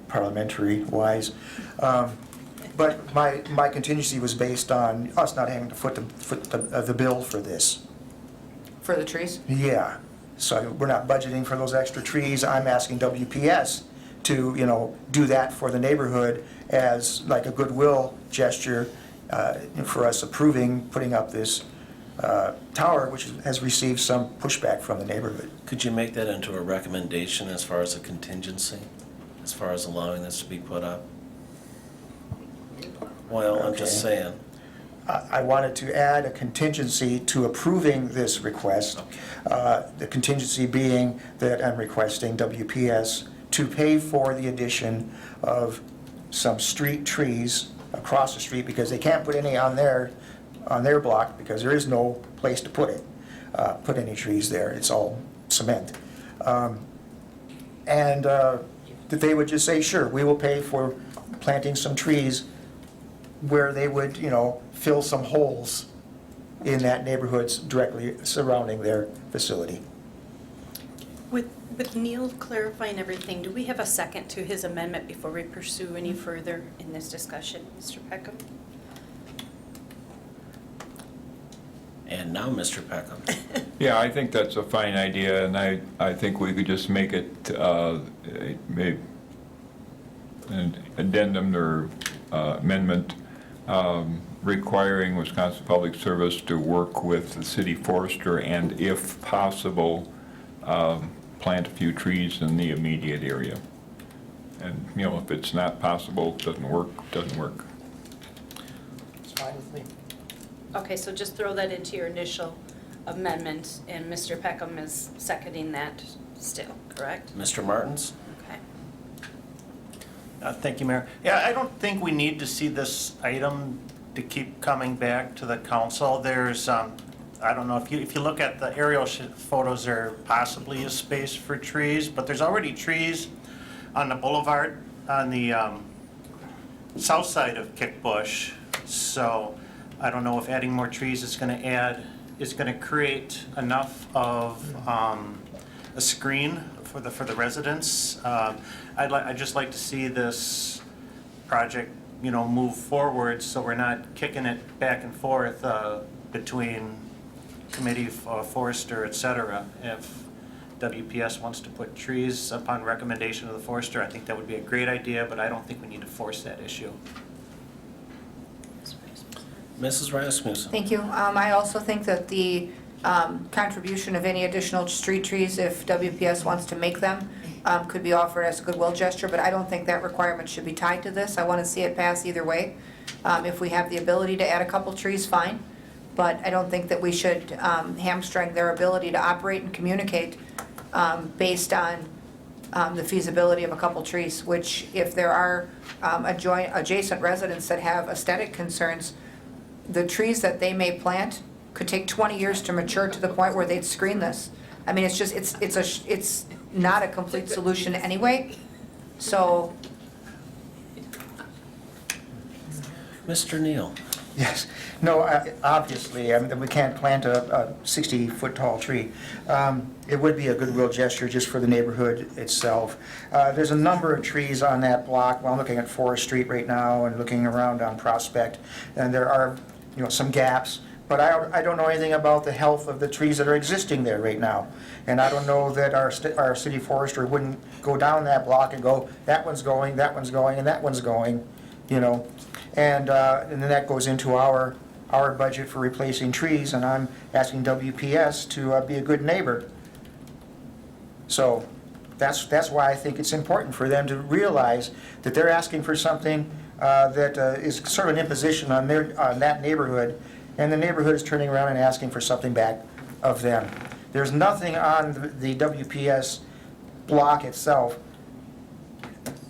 parliamentary-wise. But my contingency was based on us not having to foot the bill for this. For the trees? Yeah, so we're not budgeting for those extra trees. I'm asking WPS to, do that for the neighborhood as like a goodwill gesture for us approving putting up this tower, which has received some pushback from the neighborhood. Could you make that into a recommendation as far as a contingency, as far as allowing this to be put up? Well, I'm just Okay. saying. I wanted to add a contingency to approving this request. The contingency being that I'm requesting WPS to pay for the addition of some street trees across the street, because they can't put any on their block because there is no place to put any trees there. It's all cement. And that they would just say, sure, we will pay for planting some trees where they would, fill some holes in that neighborhoods directly surrounding their facility. With Neil clarifying everything, do we have a second to his amendment before we pursue any further in this discussion? Mr. Peckham? And now, Mr. Peckham. Yeah, I think that's a fine idea, and I think we could just make it maybe an addendum or amendment requiring Wisconsin Public Service to work with the city forester and, if possible, plant a few trees in the immediate area. And, if it's not possible, doesn't work. It's fine with me. Okay, so just throw that into your initial amendment, and Mr. Peckham is seconding that still, correct? Mr. Martins? Okay. Thank you, Mayor. Yeah, I don't think we need to see this item to keep coming back to the council. There's, I don't know, if you look at the aerial photos, there possibly is space for trees, but there's already trees on the boulevard on the south side of Kickbush. So I don't know if adding more trees is going to create enough of a screen for the residents. I'd just like to see this project, move forward, so we're not kicking it back and forth between committee, forester, et cetera. If WPS wants to put trees upon recommendation of the forester, I think that would be a great idea, but I don't think we need to force that issue. Mrs. Rasmussen? Thank you. I also think that the contribution of any additional street trees, if WPS wants to make them, could be offered as a goodwill gesture, but I don't think that requirement should be tied to this. I want to see it pass either way. If we have the ability to add a couple trees, fine, but I don't think that we should hamstring their ability to operate and communicate based on the feasibility of a couple trees, which if there are adjacent residents that have aesthetic concerns, the trees that they may plant could take 20 years to mature to the point where they'd screen this. I mean, it's just, it's not a complete solution anyway, so. Mr. Neal? Yes. No, obviously, we can't plant a 60-foot tall tree. It would be a goodwill gesture just for the neighborhood itself. There's a number of trees on that block. Well, I'm looking at Forest Street right now and looking around on Prospect, and there are, some gaps. But I don't know anything about the health of the trees that are existing there right now. And I don't know that our city forester wouldn't go down that block and go, that one's going, and that one's going, And then that goes into our budget for replacing trees, and I'm asking WPS to be a good neighbor. So that's why I think it's important for them to realize that they're asking for something that is sort of an imposition on that neighborhood, and the neighborhood is turning around and asking for something back of them. There's nothing on the WPS block itself,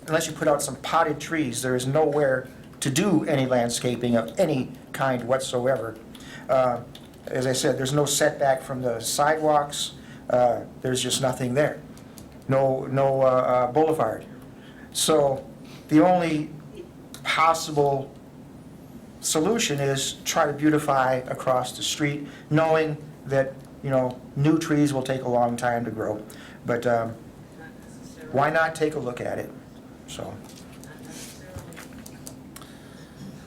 unless you put out some potted trees. There is nowhere to do any landscaping of any kind whatsoever. As I said, there's no setback from the sidewalks. There's just nothing there. No boulevard. So the only possible solution is try to beautify across the street, knowing that, new trees will take a long time to grow. But why not take a look at it? So.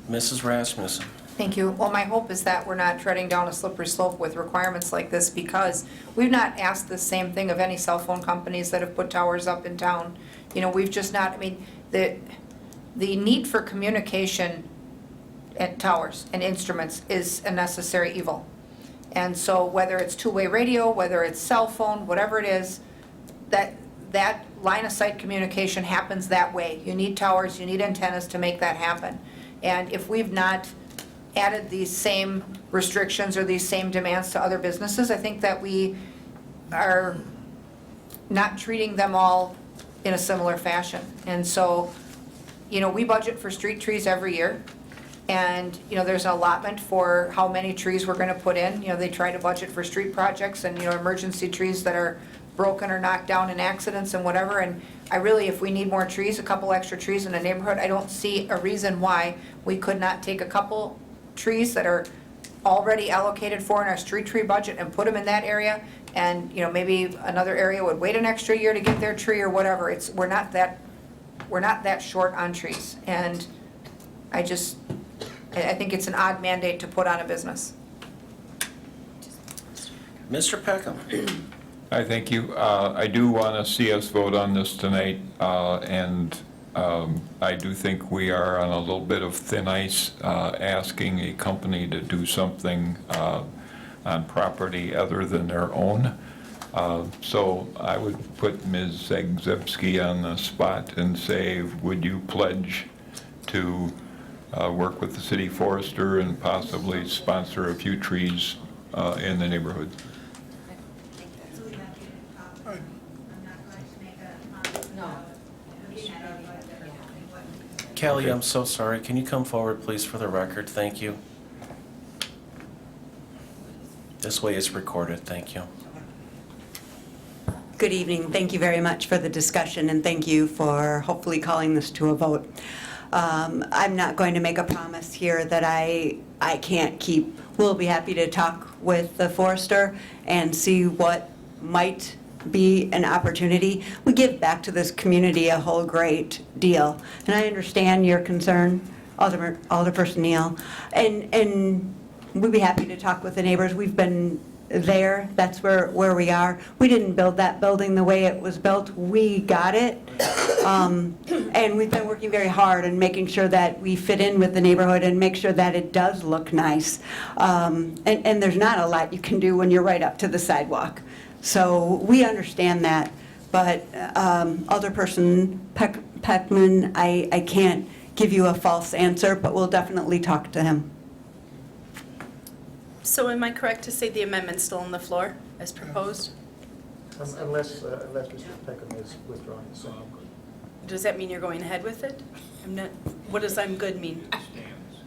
Mrs. Rasmussen? Thank you. Well, my hope is that we're not treading down a slippery slope with requirements like this, because we've not asked the same thing of any cell phone companies that have put towers up in town. We've just not, the need for communication at towers and instruments is a necessary evil. And so whether it's two-way radio, whether it's cell phone, whatever it is, that line of sight communication happens that way. You need towers, you need antennas to make that happen. And if we've not added these same restrictions or these same demands to other businesses, I think that we are not treating them all in a similar fashion. And so, we budget for street trees every year, And, there's an allotment for how many trees we're gonna put in. They try to budget for street projects and, emergency trees that are broken or knocked down in accidents and whatever. And I really, if we need more trees, a couple extra trees in a neighborhood, I don't see a reason why we could not take a couple trees that are already allocated for in our street tree budget and put them in that area. And, maybe another area would wait an extra year to get their tree or whatever. We're not that short on trees. And I think it's an odd mandate to put on a business. Mr. Peckham? I thank you. I do want to see us vote on this tonight, and I do think we are on a little bit of thin ice asking a company to do something on property other than their own. So I would put Ms. Zagzebski on the spot and say, would you pledge to work with the city forester and possibly sponsor a few trees in the neighborhood? Kelly, I'm so sorry. Can you come forward, please, for the record? Thank you. This way it's recorded. Thank you. Good evening. Thank you very much for the discussion, and thank you for hopefully calling this to a vote. I'm not going to make a promise here that I can't keep. We'll be happy to talk with the forester and see what might be an opportunity. We give back to this community a whole great deal, and I understand your concern, Alderperson Neal, and we'd be happy to talk with the neighbors. We've been there. That's where we are. We didn't build that building the way it was built. We got it. And we've been working very hard and making sure that we fit in with the neighborhood and make sure that it does look nice. And there's not a lot you can do when you're right up to the sidewalk. So we understand that. But Alderperson Peckman, I can't give you a false answer, but we'll definitely talk to him. So am I correct to say the amendment's still on the floor as proposed? Unless Mr. Peckham is withdrawing the same. Does that mean you're going ahead with it? I'm not, what does I'm good mean?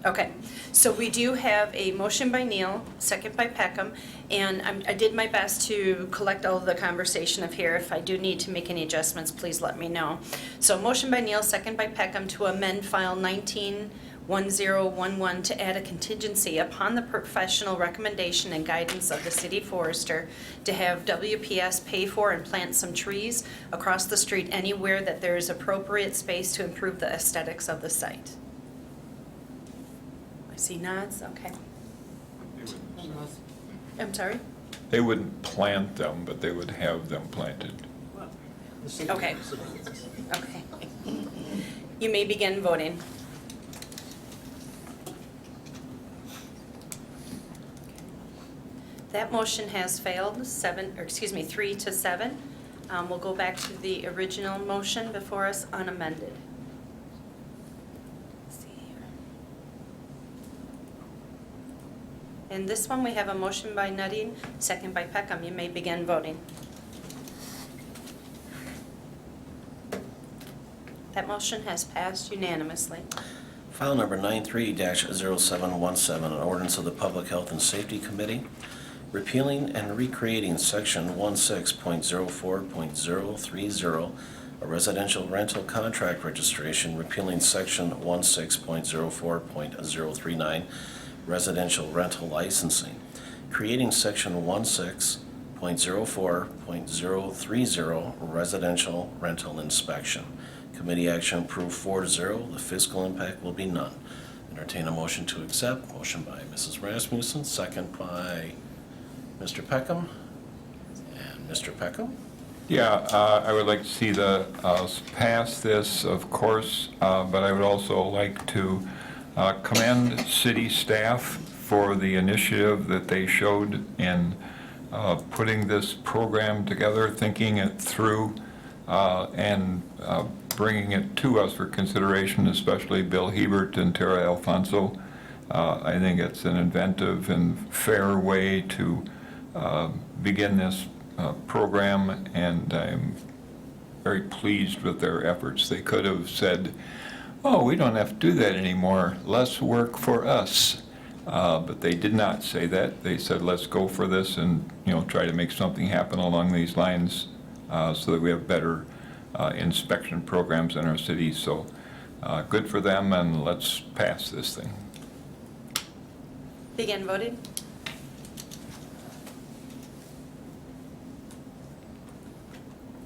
Okay, so we do have a motion by Neal, second by Peckham, and I did my best to collect all of the conversation of here. If I do need to make any adjustments, please let me know. So motion by Neal, second by Peckham to amend file 191011 to add a contingency upon the professional recommendation and guidance of the city forester to have WPS pay for and plant some trees across the street anywhere that there is appropriate space to improve the aesthetics of the site. I see nods, okay. I'm sorry? They wouldn't plant them, but they would have them planted. Okay. Okay. You may begin voting. That motion has failed, 3 to 7. We'll go back to the original motion before us unamended. Let's see here. In this one, we have a motion by Nutting, second by Peckham. You may begin voting. That motion has passed unanimously. File number 93-0717, an ordinance of the Public Health and Safety Committee, repealing and recreating section 16.04.030, a residential rental contract registration, repealing section 16.04.039, residential rental licensing, creating section 16.04.030, residential rental inspection. Committee action approved 4-0. The fiscal impact will be none. Entertain a motion to accept. Motion by Mrs. Rasmussen, second by Mr. Peckham. And Mr. Peckham? Yeah, I would like to see us pass this, of course, but I would also like to commend city staff for the initiative that they showed in putting this program together, thinking it through, and bringing it to us for consideration, especially Bill Hebert and Tara Alfonso. I think it's an inventive and fair way to begin this program, and I'm very pleased with their efforts. They could have said, oh, we don't have to do that anymore, less work for us. But they did not say that. They said, let's go for this and, try to make something happen along these lines so that we have better inspection programs in our city. So good for them, and let's pass this thing. Begin voting.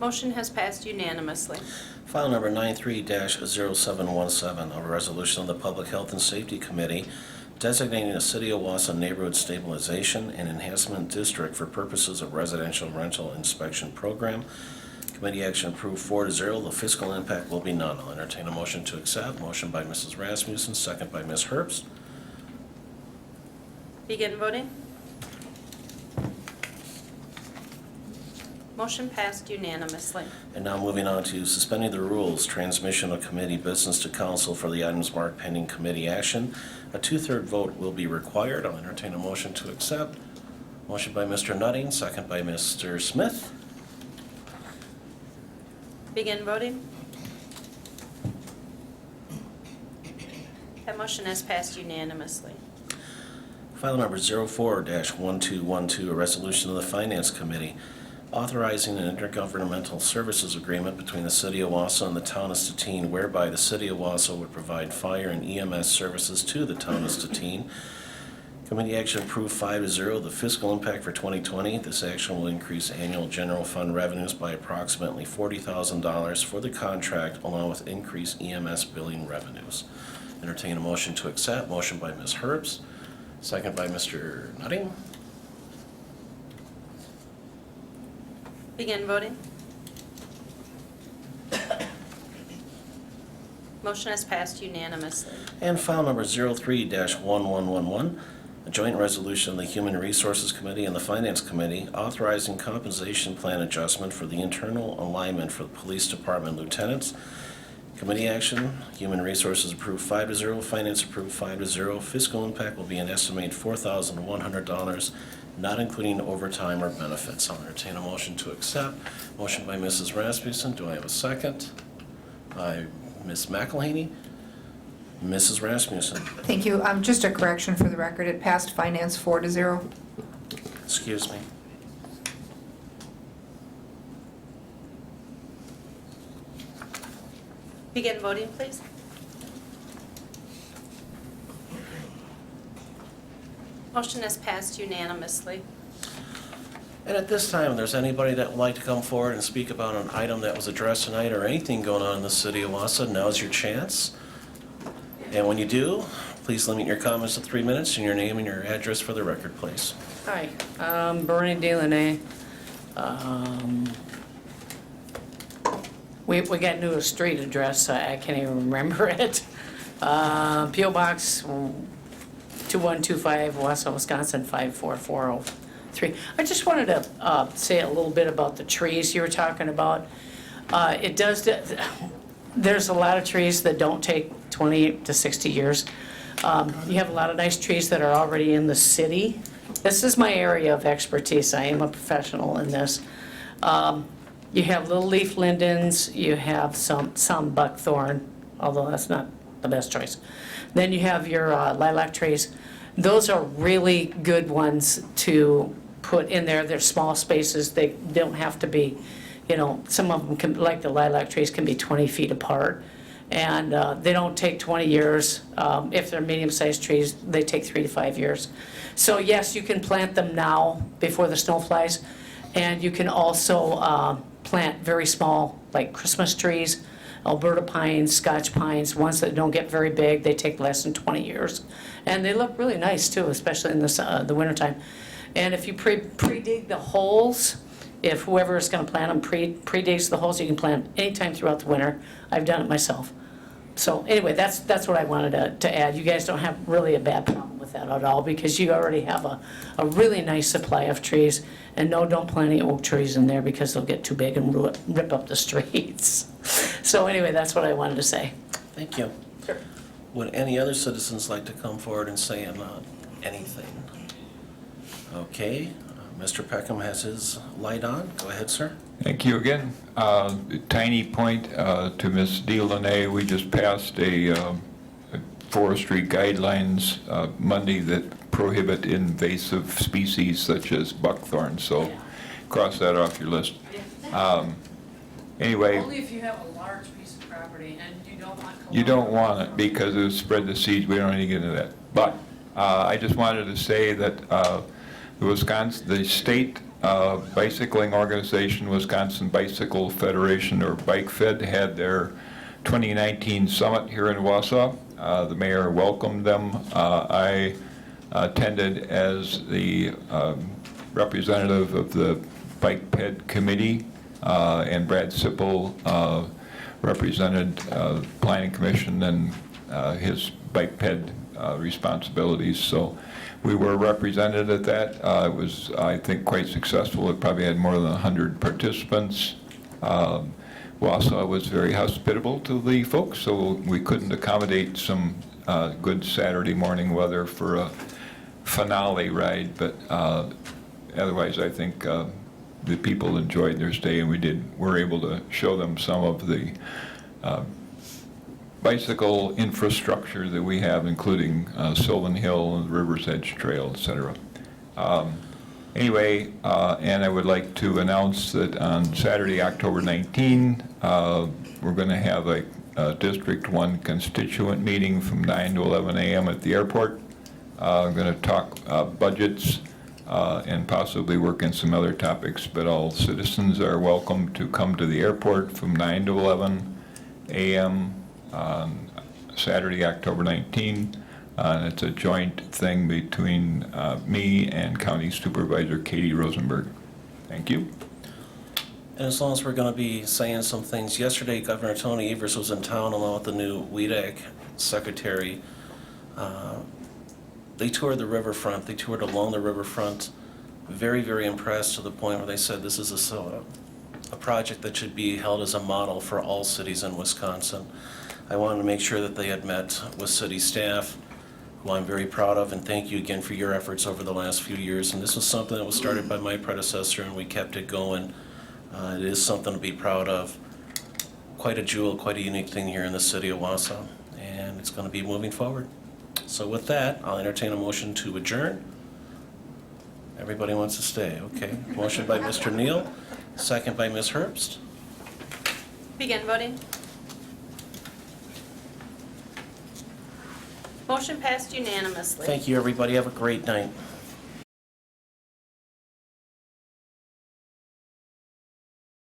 Motion has passed unanimously. File number 93-0717, a resolution of the Public Health and Safety Committee designating the City of Wausau Neighborhood Stabilization and Enhancement District for purposes of residential rental inspection program. Committee action approved 4-0. The fiscal impact will be none. I'll entertain a motion to accept. Motion by Mrs. Rasmussen, second by Ms. Herbst. Begin voting. Motion passed unanimously. And now moving on to suspending the rules, transmission of committee business to council for the items marked pending committee action. A 2/3 vote will be required. I'll entertain a motion to accept. Motion by Mr. Nutting, second by Mr. Smith. Begin voting. That motion has passed unanimously. File number 04-1212, a resolution of the Finance Committee authorizing an intergovernmental services agreement between the City of Wausau and the Town of Stettin, whereby the City of Wausau would provide fire and EMS services to the Town of Stettin. Committee action approved 5-0. The fiscal impact for 2020, this action will increase annual general fund revenues by approximately $40,000 for the contract, along with increased EMS billing revenues. Entertain a motion to accept. Motion by Ms. Herbst, second by Mr. Nutting. Begin voting. Motion has passed unanimously. And file number 03-1111, a joint resolution of the Human Resources Committee and the Finance Committee authorizing compensation plan adjustment for the internal alignment for the Police Department lieutenants. Committee action, Human Resources approved 5-0, Finance approved 5-0. Fiscal impact will be an estimated $4,100, not including overtime or benefits. I'll entertain a motion to accept. Motion by Mrs. Rasmussen. Do I have a second? By Ms. McElhaney. Mrs. Rasmussen. Thank you. Just a correction for the record, it passed Finance 4-0. Excuse me. Begin voting, please. Motion has passed unanimously. And at this time, if there's anybody that would like to come forward and speak about an item that was addressed tonight or anything going on in the City of Wausau, now's your chance. And when you do, please limit your comments to 3 minutes and your name and your address for the record, please. Hi, Bernie Delaney. We got new street address, I can't even remember it. P.O. Box 2125, Wausau, Wisconsin 54403. I just wanted to say a little bit about the trees you were talking about. There's a lot of trees that don't take 20 to 60 years. You have a lot of nice trees that are already in the city. This is my area of expertise. I am a professional in this. You have little leaf lindens, you have some buckthorn, although that's not the best choice. Then you have your lilac trees. Those are really good ones to put in there. They're small spaces. They don't have to be, some of them can, like the lilac trees, can be 20 feet apart. And they don't take 20 years. If they're medium-sized trees, they take 3 to 5 years. So yes, you can plant them now before the snow flies. And you can also plant very small, like Christmas trees, Alberta pines, Scotch pines, ones that don't get very big. They take less than 20 years. And they look really nice too, especially in the wintertime. And if you pre-dig the holes, if whoever is going to plant them pre-digs the holes, you can plant them anytime throughout the winter. I've done it myself. So anyway, that's what I wanted to add. You guys don't have really a bad problem with that at all because you already have a really nice supply of trees. And no, don't plant any oak trees in there because they'll get too big and rip up the streets. So anyway, that's what I wanted to say. Thank you. Sure. Would any other citizens like to come forward and say anything? Okay, Mr. Peckham has his light on. Go ahead, sir. Thank you again. Tiny point to Ms. Delaney, we just passed a forestry guidelines Monday that prohibit invasive species such as buckthorn, so cross that off your list. Anyway. Only if you have a large piece of property and you don't want. You don't want it because it would spread the seeds. We don't need to get into that. But I just wanted to say that the state bicycling organization, Wisconsin Bicycle Federation, or Bike Fed, had their 2019 summit here in Wausau. The mayor welcomed them. I attended as the representative of the Bike Ped Committee, and Brad Sippel represented Planning Commission and his Bike Ped responsibilities. So we were represented at that. It was, I think, quite successful. It probably had more than 100 participants. Wausau was very hospitable to the folks, so we couldn't accommodate some good Saturday morning weather for a finale ride, but otherwise I think the people enjoyed their stay, and we were able to show them some of the bicycle infrastructure that we have, including Sylvan Hill and River's Edge Trail, etc. Anyway, and I would like to announce that on Saturday, October 19, we're going to have a District 1 constituent meeting from 9 to 11 a.m. at the airport. I'm going to talk budgets and possibly work in some other topics, but all citizens are welcome to come to the airport from 9 to 11 a.m. on Saturday, October 19. And it's a joint thing between me and County Supervisor Katie Rosenberg. Thank you. And as long as we're going to be saying some things, yesterday Governor Tony Evers was in town along with the new WEDAC secretary. They toured the riverfront. They toured along the riverfront. Very, very impressed, to the point where they said this is a project that should be held as a model for all cities in Wisconsin. I wanted to make sure that they had met with city staff, who I'm very proud of, and thank you again for your efforts over the last few years. And this was something that was started by my predecessor, and we kept it going. It is something to be proud of. Quite a jewel, quite a unique thing here in the city of Wausau, and it's going to be moving forward. So with that, I'll entertain a motion to adjourn. Everybody wants to stay, okay. Motion by Mr. Neal, second by Ms. Herbst. Begin voting. Motion passed unanimously. Thank you, everybody. Have a great night.